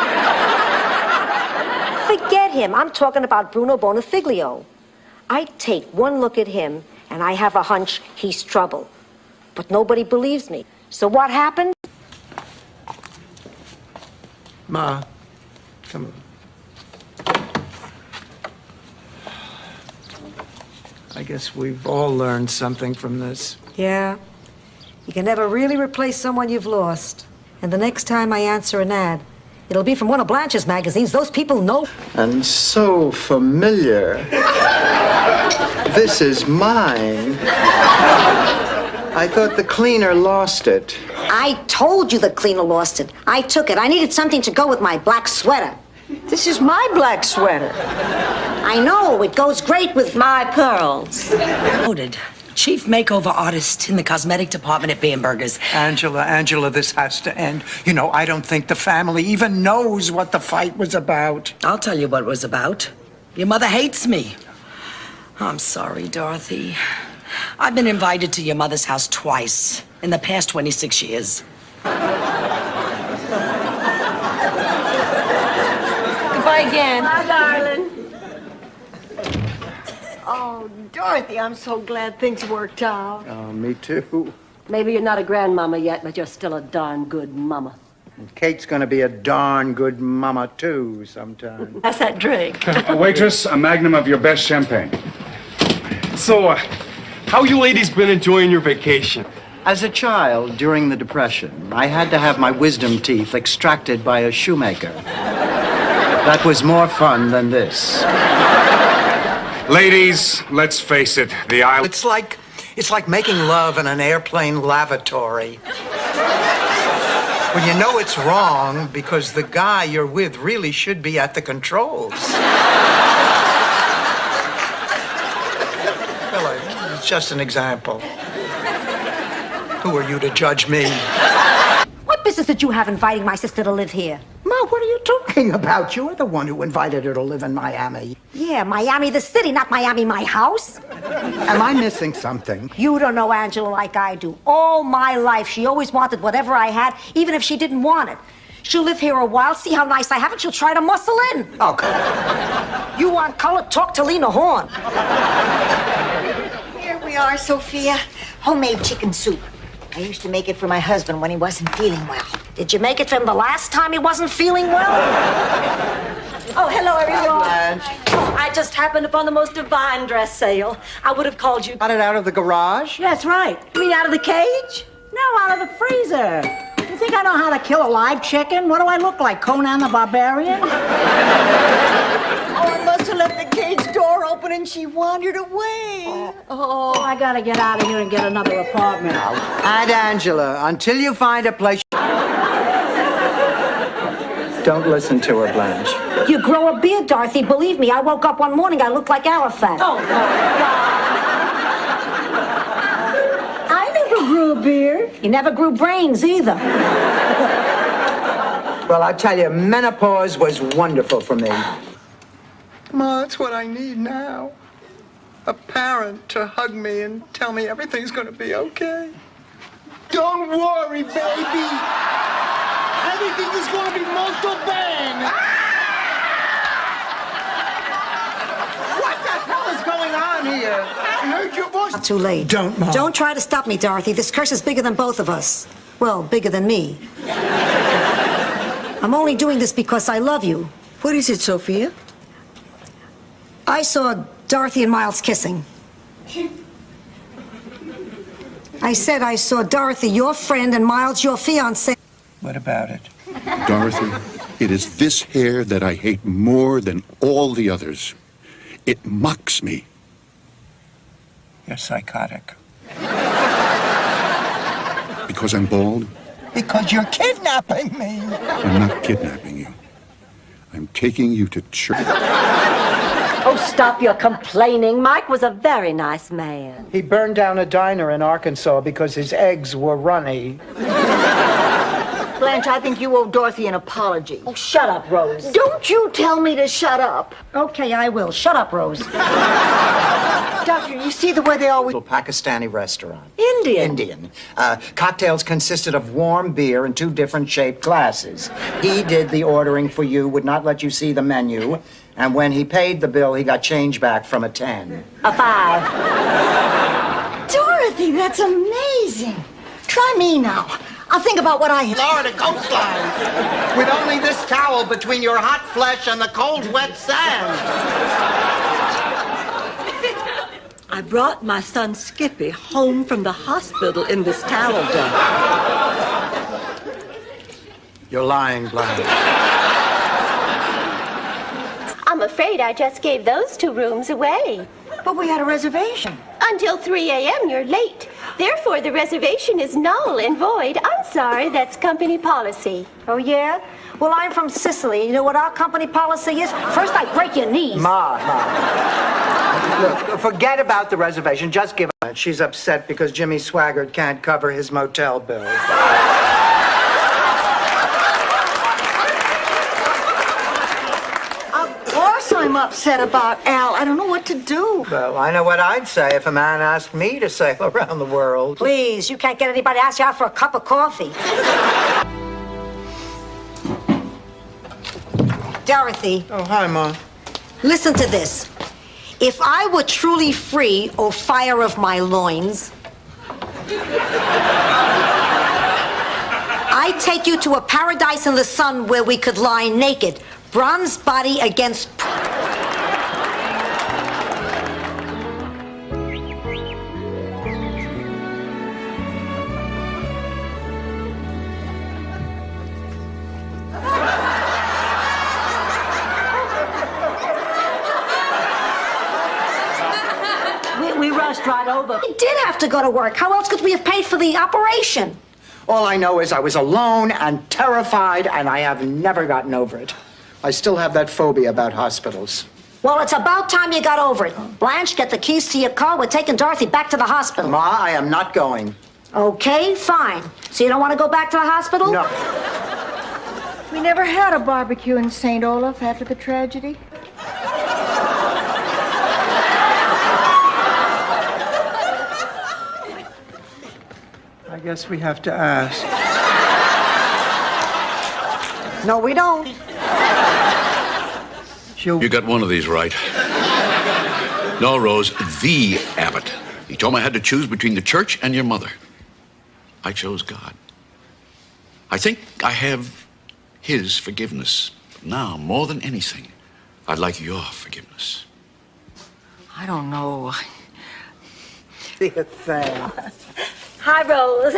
Forget him. I'm talking about Bruno Bonifiglio. I take one look at him, and I have a hunch he's trouble. But nobody believes me. So what happened? Ma, come on. I guess we've all learned something from this. Yeah. You can never really replace someone you've lost. And the next time I answer an ad, it'll be from one of Blanche's magazines. Those people know. And so familiar. This is mine. I thought the cleaner lost it. I told you the cleaner lost it. I took it. I needed something to go with my black sweater. This is my black sweater. I know. It goes great with my pearls. Loaded. chief makeover artist in the cosmetic department at Bamberger's. Angela, this has to end. You know, I don't think the family even knows what the fight was about. I'll tell you what it was about. Your mother hates me. I'm sorry, Dorothy. I've been invited to your mother's house twice in the past 26 years. Goodbye again. Bye, darling. Oh, Dorothy, I'm so glad things worked out. Oh, me too. Maybe you're not a grandmama yet, but you're still a darn good mama. And Kate's gonna be a darn good mama, too, sometime. That's that drink. Waitress, a magnum of your best champagne. So, how you ladies been enjoying your vacation? As a child, during the Depression, I had to have my wisdom teeth extracted by a shoemaker. That was more fun than this. Ladies, let's face it, the island... It's like making love in an airplane lavatory. When you know it's wrong because the guy you're with really should be at the controls. Well, it's just an example. Who are you to judge me? What business did you have inviting my sister to live here? Ma, what are you talking about? You're the one who invited her to live in Miami. Yeah, Miami the city, not Miami my house. Am I missing something? You don't know Angela like I do. All my life, she always wanted whatever I had, even if she didn't want it. She'll live here a while, see how nice I have it, she'll try to muscle in. Oh, come on. You want color? Talk to Lena Horne. Here we are, Sophia. Homemade chicken soup. I used to make it for my husband when he wasn't feeling well. Did you make it for him the last time he wasn't feeling well? Oh, hello, everyone. Blanche. Oh, I just happened upon the most divine dress sale. I would have called you. Got it out of the garage? That's right. You mean out of the cage? No, out of the freezer. You think I know how to kill a live chicken? What do I look like, Conan the Barbarian? Oh, I must have left the cage door open and she wandered away. Oh, I gotta get out of here and get another apartment. And Angela, until you find a place... Don't listen to her, Blanche. You grow a beard, Dorothy. Believe me, I woke up one morning, I looked like Arafat. Oh, my God. I never grew a beard. You never grew brains either. Well, I tell you, menopause was wonderful for me. Ma, that's what I need now. A parent to hug me and tell me everything's gonna be okay. Don't worry, baby. Everything is going to be molto bene. What the hell is going on here? I heard your voice. Not too late. Don't, Mom. Don't try to stop me, Dorothy. This curse is bigger than both of us. Well, bigger than me. I'm only doing this because I love you. What is it, Sophia? I saw Dorothy and Miles kissing. I said I saw Dorothy, your friend, and Miles, your fiancé. What about it? Dorothy, it is this hair that I hate more than all the others. It mocks me. You're psychotic. Because I'm bald? Because you're kidnapping me. I'm not kidnapping you. I'm taking you to church. Oh, stop your complaining. Mike was a very nice man. He burned down a diner in Arkansas because his eggs were runny. Blanche, I think you owe Dorothy an apology. Oh, shut up, Rose. Don't you tell me to shut up. Okay, I will. Shut up, Rose. Doctor, you see the way they always... Pakistani restaurant. Indian. Cocktails consisted of warm beer in 2 different shaped glasses. He did the ordering for you, would not let you see the menu, and when he paid the bill, he got change back from a 10. A 5. Dorothy, that's amazing. Try me now. I'll think about what I have. Florida coastline. With only this towel between your hot flesh and the cold, wet sand. I brought my son Skippy home from the hospital in this towel dump. You're lying, Blanche. I'm afraid I just gave those 2 rooms away. But we had a reservation. Until 3 a.m., you're late. Therefore, the reservation is null and void. I'm sorry, that's company policy. Oh, yeah? Well, I'm from Sicily. You know what our company policy is? First, I break your knees. Ma. Look, forget about the reservation. Just give She's upset because Jimmy Swaggart can't cover his motel bill. Of course I'm upset about Al. I don't know what to do. Well, I know what I'd say if a man asked me to sail around the world. Please, you can't get anybody to ask you out for a cup of coffee. Dorothy. Oh, hi, Mom. Listen to this. If I were truly free, O fire of my loins, I'd take you to a paradise in the sun where we could lie naked, bronze body against... We rushed right over. We did have to go to work. How else could we have paid for the operation? All I know is I was alone and terrified, and I have never gotten over it. I still have that phobia about hospitals. Well, it's about time you got over it. Blanche, get the keys to your car. We're taking Dorothy back to the hospital. Ma, I am not going. Okay, fine. So you don't want to go back to the hospital? No. We never had a barbecue in St. Olaf after the tragedy. I guess we have to ask. No, we don't. You got one of these right. No, Rose, the Abbott. He told me I had to choose between the church and your mother. I chose God. I think I have his forgiveness. But now, more than anything, I'd like your forgiveness. I don't know. See a thing. Hi, Rose.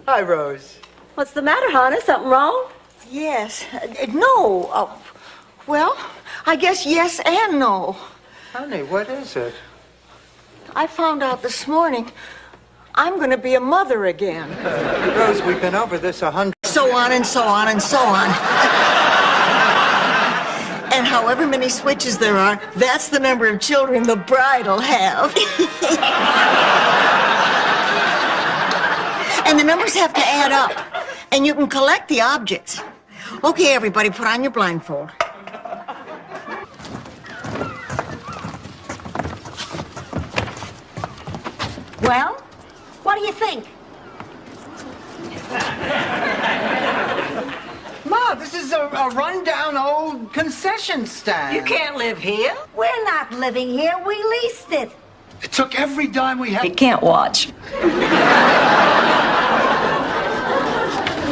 Hi, Rose. What's the matter, honey? Something wrong? Yes. No. Well, I guess yes and no. Honey, what is it? I found out this morning I'm going to be a mother again. Rose, we've been over this 100... So on and so on and so on. And however many switches there are, that's the number of children the bride will have. And the numbers have to add up. And you can collect the objects. Okay, everybody, put on your blindfold. Well, what do you think? Ma, this is a rundown old concession stand. You can't live here. We're not living here. We leased it. It took every dime we had. You can't watch.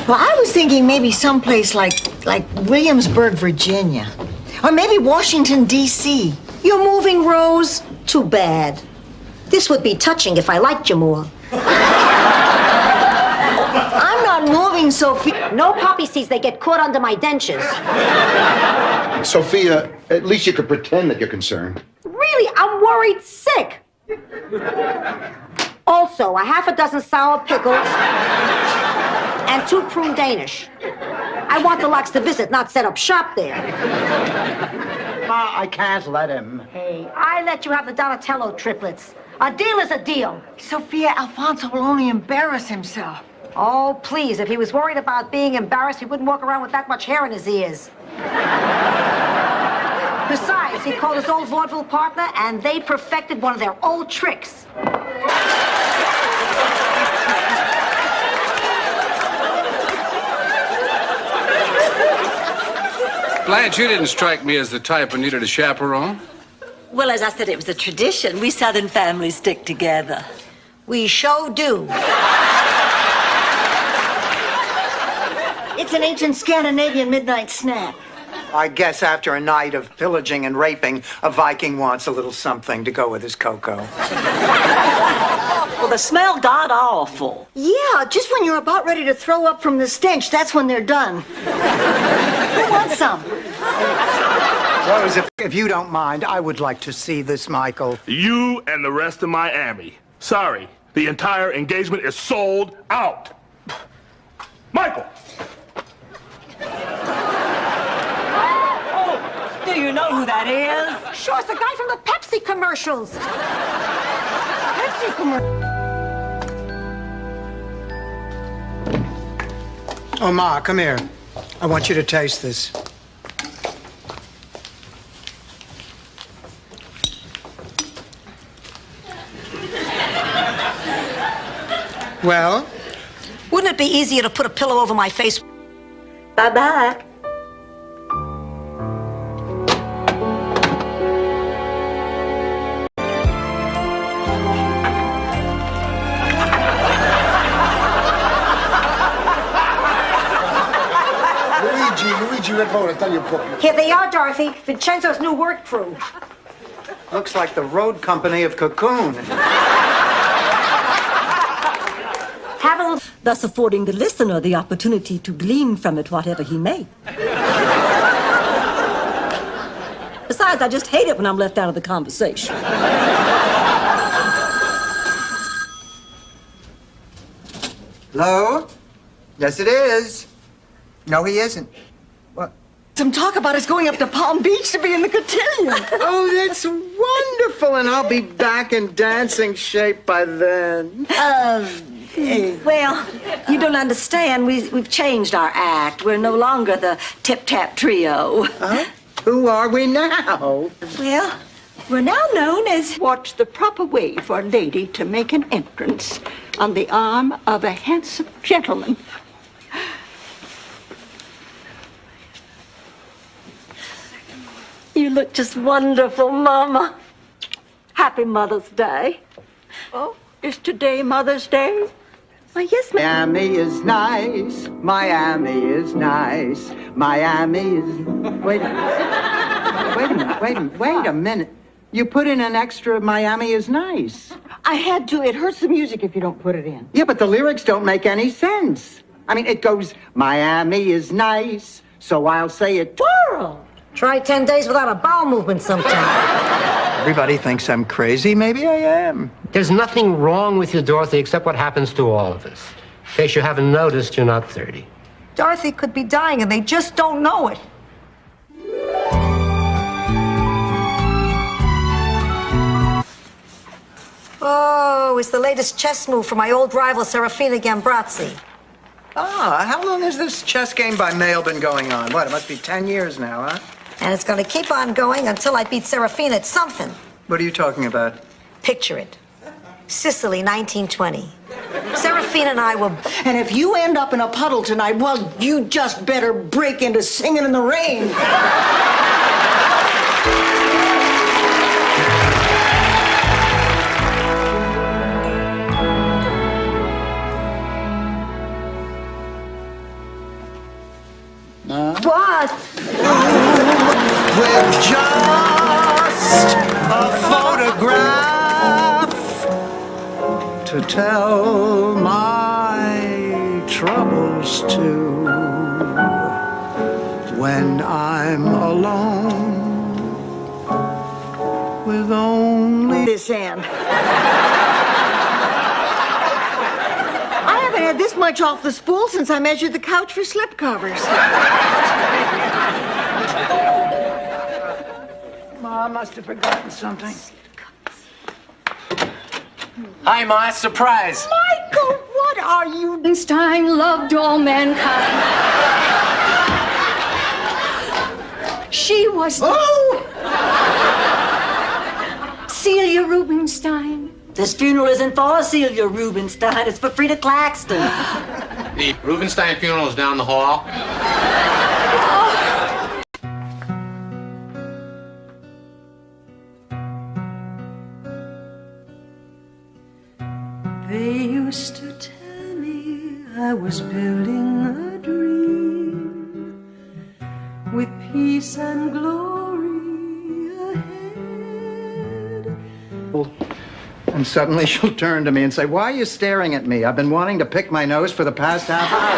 Well, I was thinking maybe someplace like Williamsburg, Virginia. Or maybe Washington, D.C. You're moving, Rose? Too bad. This would be touching if I liked you more. I'm not moving, Sophia. No poppy seeds, they get caught under my dentures. Sophia, at least you could pretend that you're concerned. Really, I'm worried sick. Also, a half a dozen sour pickles and 2 prune Danish. I want the Locks to visit, not set up shop there. Ma, I can't let him. Hey, I let you have the Donatello triplets. A deal is a deal. Sophia, Alfonso will only embarrass himself. Oh, please, if he was worried about being embarrassed, he wouldn't walk around with that much hair in his ears. Besides, he called his old vaudeville partner, and they perfected one of their old tricks. Blanche, you didn't strike me as the type who needed a chaperone. Well, as I said, it was a tradition. We Southern families stick together. We sure do. It's an ancient Scandinavian midnight snack. I guess after a night of pillaging and raping, a Viking wants a little something to go with his cocoa. Well, the smell got awful. Yeah, just when you're about ready to throw up from the stench, that's when they're done. Who wants some? Rose, if you don't mind, I would like to see this, Michael. You and the rest of Miami. Sorry, the entire engagement is sold out. Michael! Do you know who that is? Sure, it's the guy from the Pepsi commercials. Pepsi commercial. Oh, Ma, come here. I want you to taste this. Well? Wouldn't it be easier to put a pillow over my face? Bye-bye. Luigi, per favore, tagli un po'. Here they are, Dorothy. Vincenzo's new work crew. Looks like the road company of Cocoon. Have a thus affording the listener the opportunity to glean from it whatever he may. Besides, I just hate it when I'm left out of the conversation. Hello? Yes, it is. No, he isn't. What? Some talk about us going up to Palm Beach to be in the cotillion. Oh, that's wonderful, and I'll be back in dancing shape by then. Well, you don't understand. We've changed our act. We're no longer the Tip-Tap Trio. Huh? Who are we now? Well, we're now known as... What's the proper way for a lady to make an entrance on the arm of a handsome gentleman? You look just wonderful, Mama. Happy Mother's Day. Oh, is today Mother's Day? Why, yes, ma'am. Miami is nice. Miami is nice. Miami is... Wait a minute. You put in an extra Miami is nice. I had to. It hurts the music if you don't put it in. Yeah, but the lyrics don't make any sense. I mean, it goes, Miami is nice, so I'll say it. Twirl. Try 10 days without a bowel movement sometime. Everybody thinks I'm crazy. Maybe I am. There's nothing wrong with you, Dorothy, except what happens to all of us. In case you haven't noticed, you're not 30. Dorothy could be dying and they just don't know it. Oh, it's the latest chess move from my old rival, Serafina Gambrazzi. Ah, how long has this chess game by mail been going on? What, it must be 10 years now, huh? And it's going to keep on going until I beat Serafina at something. What are you talking about? Picture it. Sicily, 1920. Serafina and I were... And if you end up in a puddle tonight, well, you just better break into Singing in the Rain. What? With just a photograph to tell my troubles to when I'm alone with only this hand. I haven't had this much off the spool since I measured the couch for slipcovers. Ma must have forgotten something. Hi, Ma. Surprise. Michael, what are you? Rubinstein loved all mankind. She was... Oh! Celia Rubinstein. This funeral isn't for Celia Rubinstein. It's for Frida Claxton. The Rubinstein funeral is down the hall. They used to tell me I was building a dream with peace and glory ahead. And suddenly she'll turn to me and say, "Why are you staring at me? I've been wanting to pick my nose for the past half hour."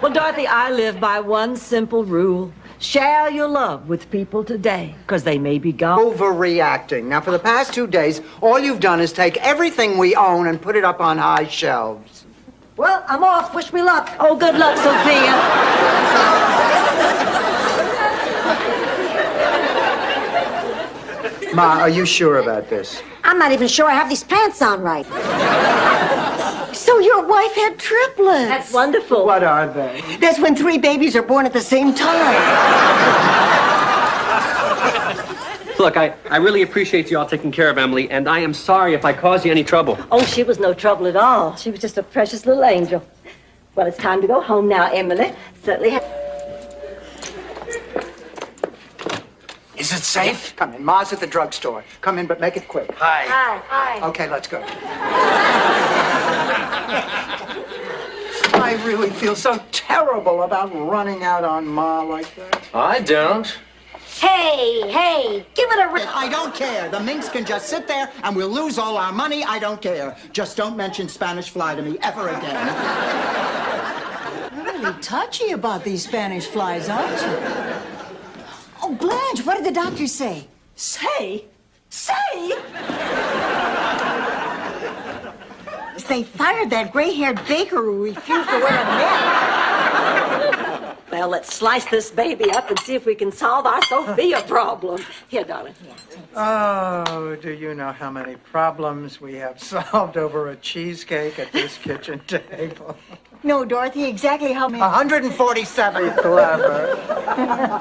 Well, Dorothy, I live by one simple rule. Share your love with people today, because they may be gone. Overreacting. Now, for the past 2 days, all you've done is take everything we own and put it up on high shelves. Well, I'm off. Wish me luck. Oh, good luck, Sophia. Ma, are you sure about this? I'm not even sure I have these pants on right. So your wife had triplets. That's wonderful. What are they? That's when 3 babies are born at the same time. Look, I really appreciate you all taking care of Emily, and I am sorry if I caused you any trouble. Oh, she was no trouble at all. She was just a precious little angel. Well, it's time to go home now, Emily. Certainly. Is it safe? Come in. Ma's at the drugstore. Come in, but make it quick. Hi. Hi. Okay, let's go. I really feel so terrible about running out on Ma like that. I don't. Hey, give it a I don't care. The minx can just sit there and we'll lose all our money. I don't care. Just don't mention Spanish Fly to me ever again. You're really touchy about these Spanish flies, aren't you? Oh, Blanche, what did the doctor say? Say? They fired that gray-haired baker who refused to wear a net. Well, let's slice this baby up and see if we can solve our Sophia problem. Here, darling. Oh, do you know how many problems we have solved over a cheesecake at this kitchen table? No, Dorothy, exactly how many? 147. Clever.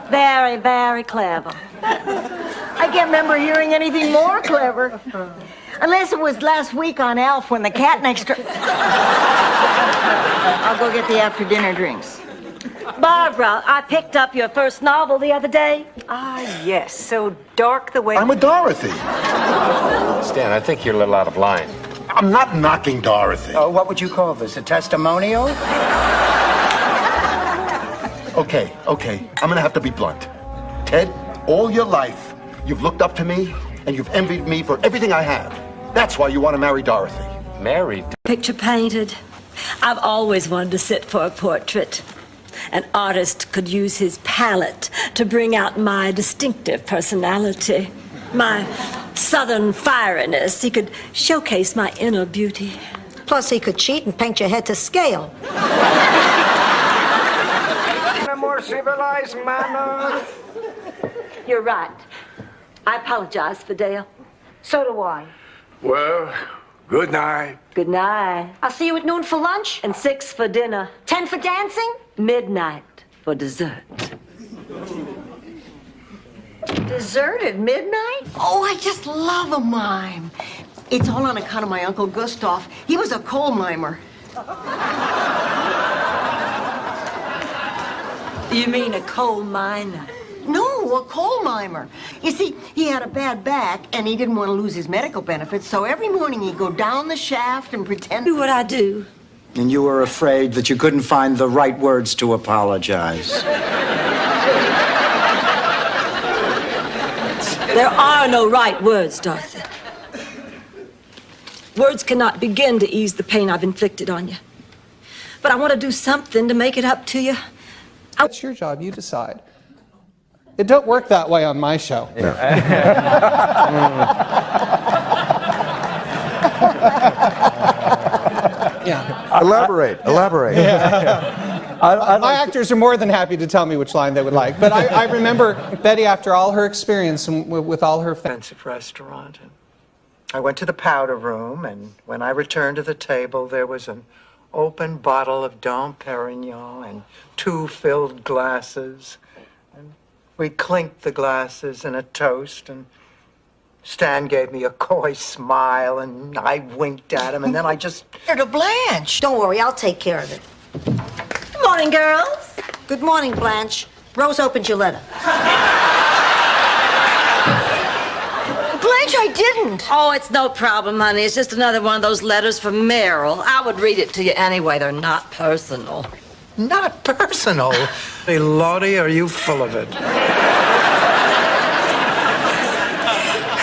Very, very clever. I can't remember hearing anything more clever. Unless it was last week on Alf when the cat next door... I'll go get the after-dinner drinks. Barbara, I picked up your first novel the other day. Ah, yes, so dark the way... I'm with Dorothy. Stan, I think you're a little out of line. I'm not knocking Dorothy. Oh, what would you call this? A testimonial? Okay. I'm gonna have to be blunt. Ted, all your life, you've looked up to me and you've envied me for everything I have. That's why you want to marry Dorothy. Married? Picture painted. I've always wanted to sit for a portrait. An artist could use his palette to bring out my distinctive personality, my southern fieriness. He could showcase my inner beauty. Plus, he could cheat and paint your head to scale. In a more civilized manner. You're right. I apologize for Dale. So do I. Well, good night. Good night. I'll see you at noon for lunch. And 6 for dinner. 10 for dancing. Midnight for dessert. Dessert at midnight? Oh, I just love a mime. It's all on account of my Uncle Gustav. He was a coal mimer. You mean a coal miner? No, a coal mimer. You see, he had a bad back, and he didn't want to lose his medical benefits, so every morning he'd go down the shaft and pretend... Do what I do. And you were afraid that you couldn't find the right words to apologize. There are no right words, Dorothy. Words cannot begin to ease the pain I've inflicted on you. But I want to do something to make it up to you. It's your job. You decide. It don't work that way on my show. Yeah. Elaborate. My actors are more than happy to tell me which line they would like. But I remember Betty, after all her experience and with all her Expensive restaurant. And I went to the powder room, and when I returned to the table, there was an open bottle of Dom Perignon and 2 filled glasses. And we clinked the glasses in a toast, and Stan gave me a coy smile, and I winked at him, and then I just... To Blanche. Don't worry, I'll take care of it. Good morning, girls. Good morning, Blanche. Rose opened your letter. Blanche, I didn't. Oh, it's no problem, honey. It's just another one of those letters from Meryl. I would read it to you anyway. They're not personal. Not personal? Hey, Lottie, are you full of it?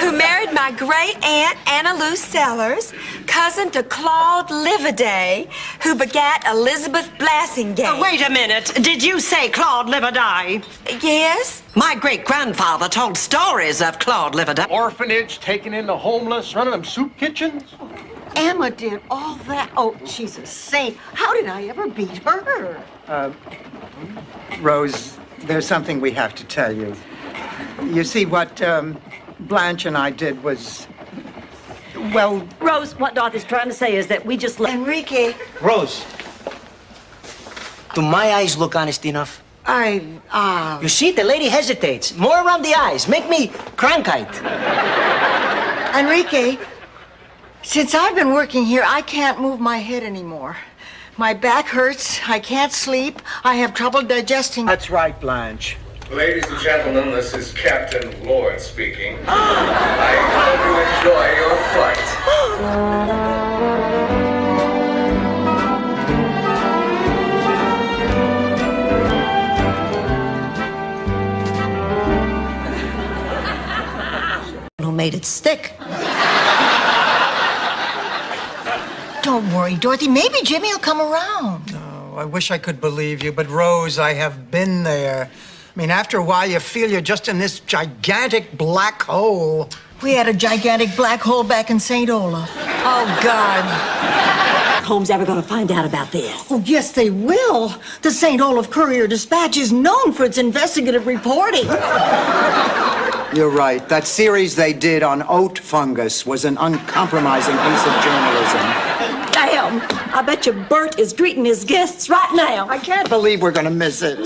Who married my great-aunt Anna Lou Sellers, cousin to Claude Liverday, who begat Elizabeth Blassingame. Wait a minute. Did you say Claude Liverday? Yes. My great-grandfather told stories of Claude Liverday. Orphanage, taking in the homeless, running them soup kitchens. Emma did all that. Oh, she's a saint. How did I ever beat her? Rose, there's something we have to tell you. You see, what Blanche and I did was, well... Rose, what Dorothy's trying to say is that we just let... Enrique. Rose, do my eyes look honest enough? You see, the lady hesitates. More around the eyes. Make me Cronkite. Enrique, since I've been working here, I can't move my head anymore. My back hurts, I can't sleep, I have trouble digesting. That's right, Blanche. Ladies and gentlemen, this is Captain Lord speaking. I hope you enjoy your flight. Who made it stick? Don't worry, Dorothy. Maybe Jimmy will come around. Oh, I wish I could believe you, but Rose, I have been there. I mean, after a while, you feel you're just in this gigantic black hole. We had a gigantic black hole back in St. Olaf. Oh, God. Holmes ever going to find out about this? Oh, yes, they will. The St. Olaf Courier-Dispatch is known for its investigative reporting. You're right. That series they did on oat fungus was an uncompromising piece of journalism. Damn! I bet you Bert is greeting his guests right now. I can't believe we're going to miss it.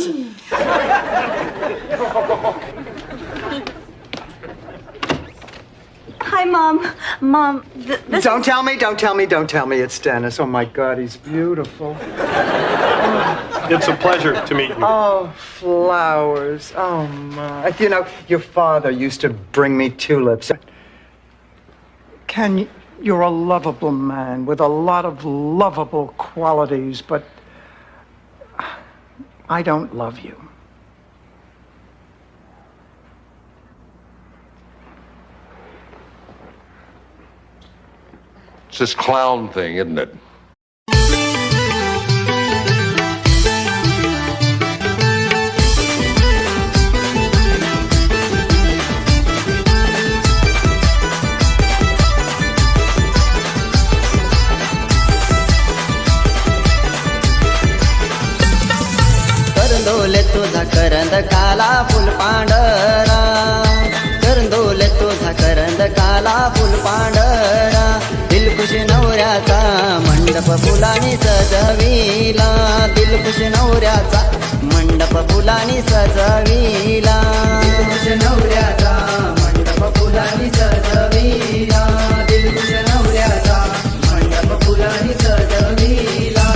Hi, Mom. Mom, this... Don't tell me. It's Dennis. Oh, my God, he's beautiful. It's a pleasure to meet you. Oh, flowers. Oh, my. You know, your father used to bring me tulips. You're a lovable man with a lot of lovable qualities, but I don't love you. It's this clown thing, isn't it? करंदोले तुझा करंद काला full पांढरा करंदोले तुझा करंद काला full पांढरा दिलखुश नवऱ्याचा मंडप फुलांनी सजविला दिलखुश नवऱ्याचा मंडप फुलांनी सजविला दिलखुश नवऱ्याचा मंडप फुलांनी सजविला दिलखुश नवऱ्याचा मंडप फुलांनी सजविला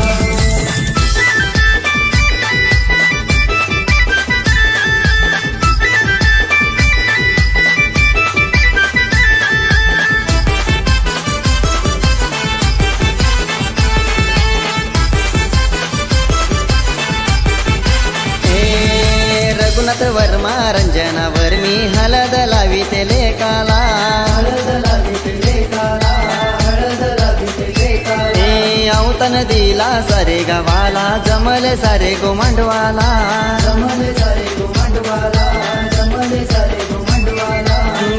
रघुनाथ वर्मा रंजनावर मी हळद लाविते लेकाला औतन दिला सारे गावाला जमले सारे गोमांडवाला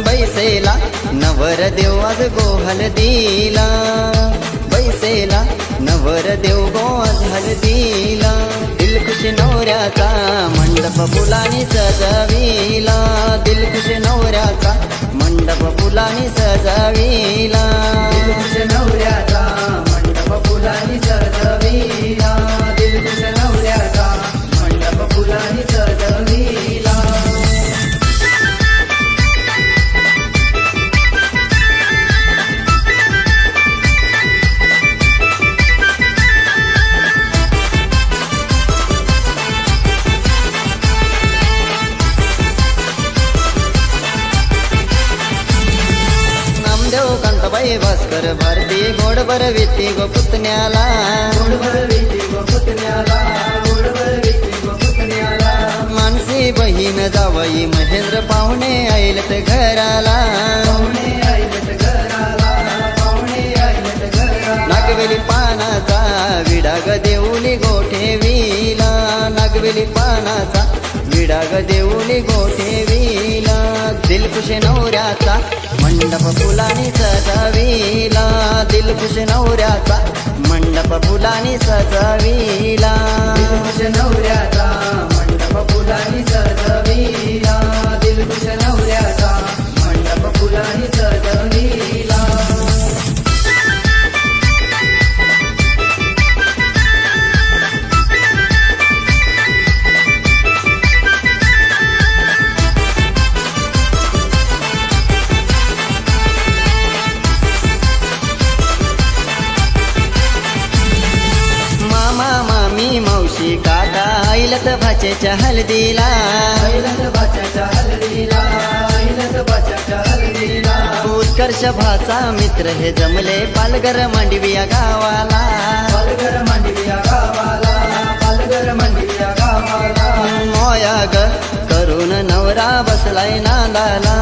बैसेला नवर देव आज गोहल दिला बैसेला नवर देव गोज हलदीला दिलखुश नवऱ्याचा मंडप फुलांनी सजविला दिलखुश नवऱ्याचा मंडप फुलांनी सजविला दिलखुश नवऱ्याचा मंडप फुलांनी सजविला दिलखुश नवऱ्याचा मंडप फुलांनी सजविला कांताबाई भास्कर भारती गोडभर विती गो पुतण्याला मानसी बहीण जावई महेंद्र पाहुणे आईलत घराला नागवेली पानाचा विडाग देऊली गोठेविला नागवेली पानाचा विडाग देऊली गोठेविला दिलखुश नवऱ्याचा मंडप फुलांनी सजविला दिलखुश नवऱ्याचा मंडप फुलांनी सजविला दिलखुश नवऱ्याचा मावशी काका आईलत भाचेच्या हळदीला उत्कर्ष भाचा मित्र हे जमले पालघर मांडविया गावाला मोया ग करून नवरा बसलाय नांदाला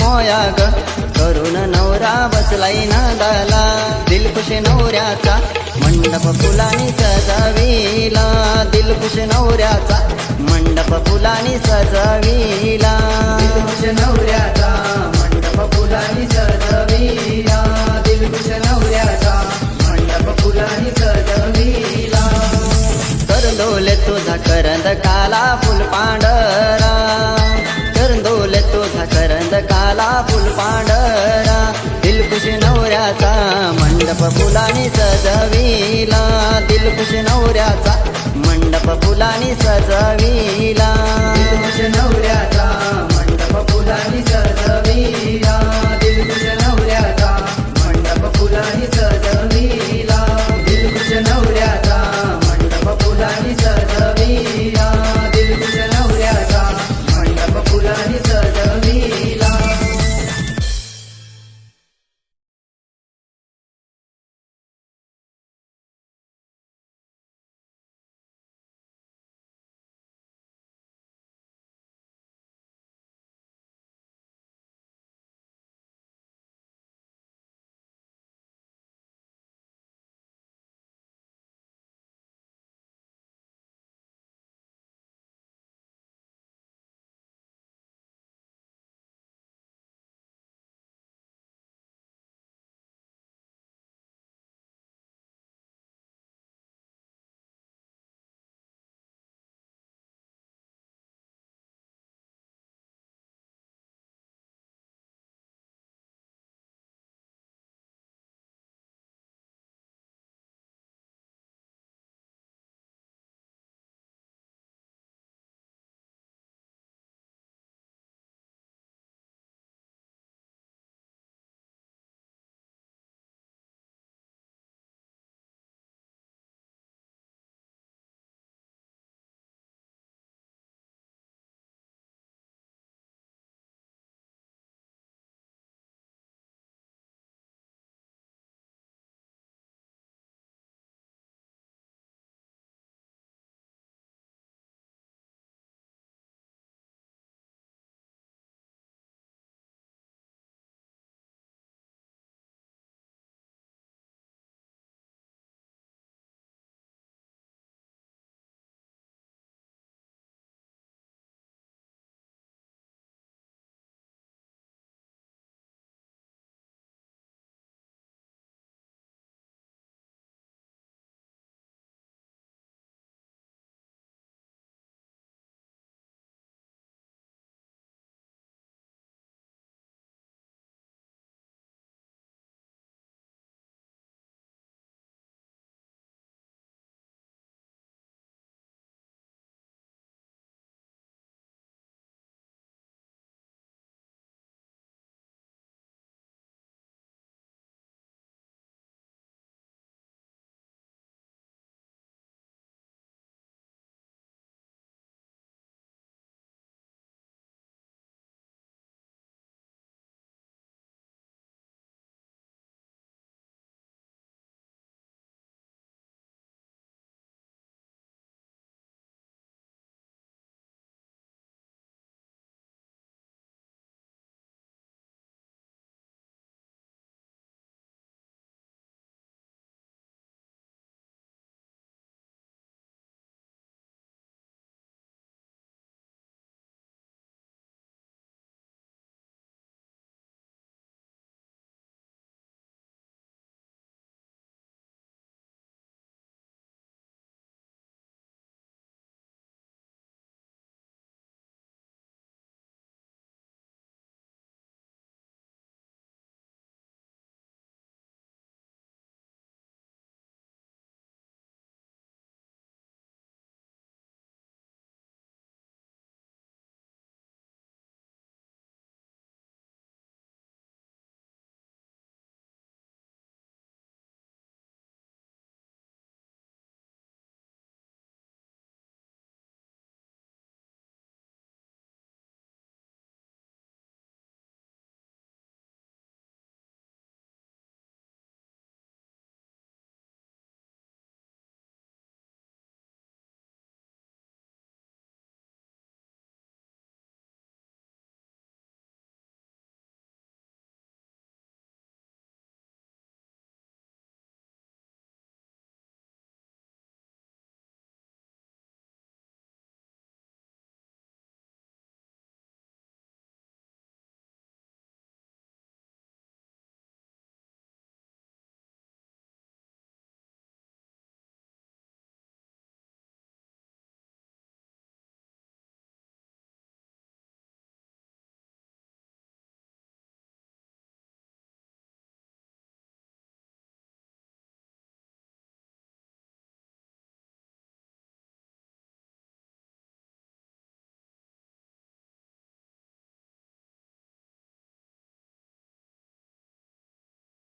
मोया ग करून नवरा बसलाय नांदाला दिलखुश नवऱ्याचा मंडप फुलांनी सजविला दिलखुश नवऱ्याचा मंडप फुलांनी सजविला दिलखुश नवऱ्याचा मंडप फुलांनी सजविला दिलखुश नवऱ्याचा मंडप फुलांनी सजविला करंदोले तुझा करंद काला फुल पांढरा करंदोले तुझा करंद काला फुल पांढरा दिलखुश नवऱ्याचा मंडप फुलांनी सजविला दिलखुश नवऱ्याचा मंडप फुलांनी सजविला दिलखुश नवऱ्याचा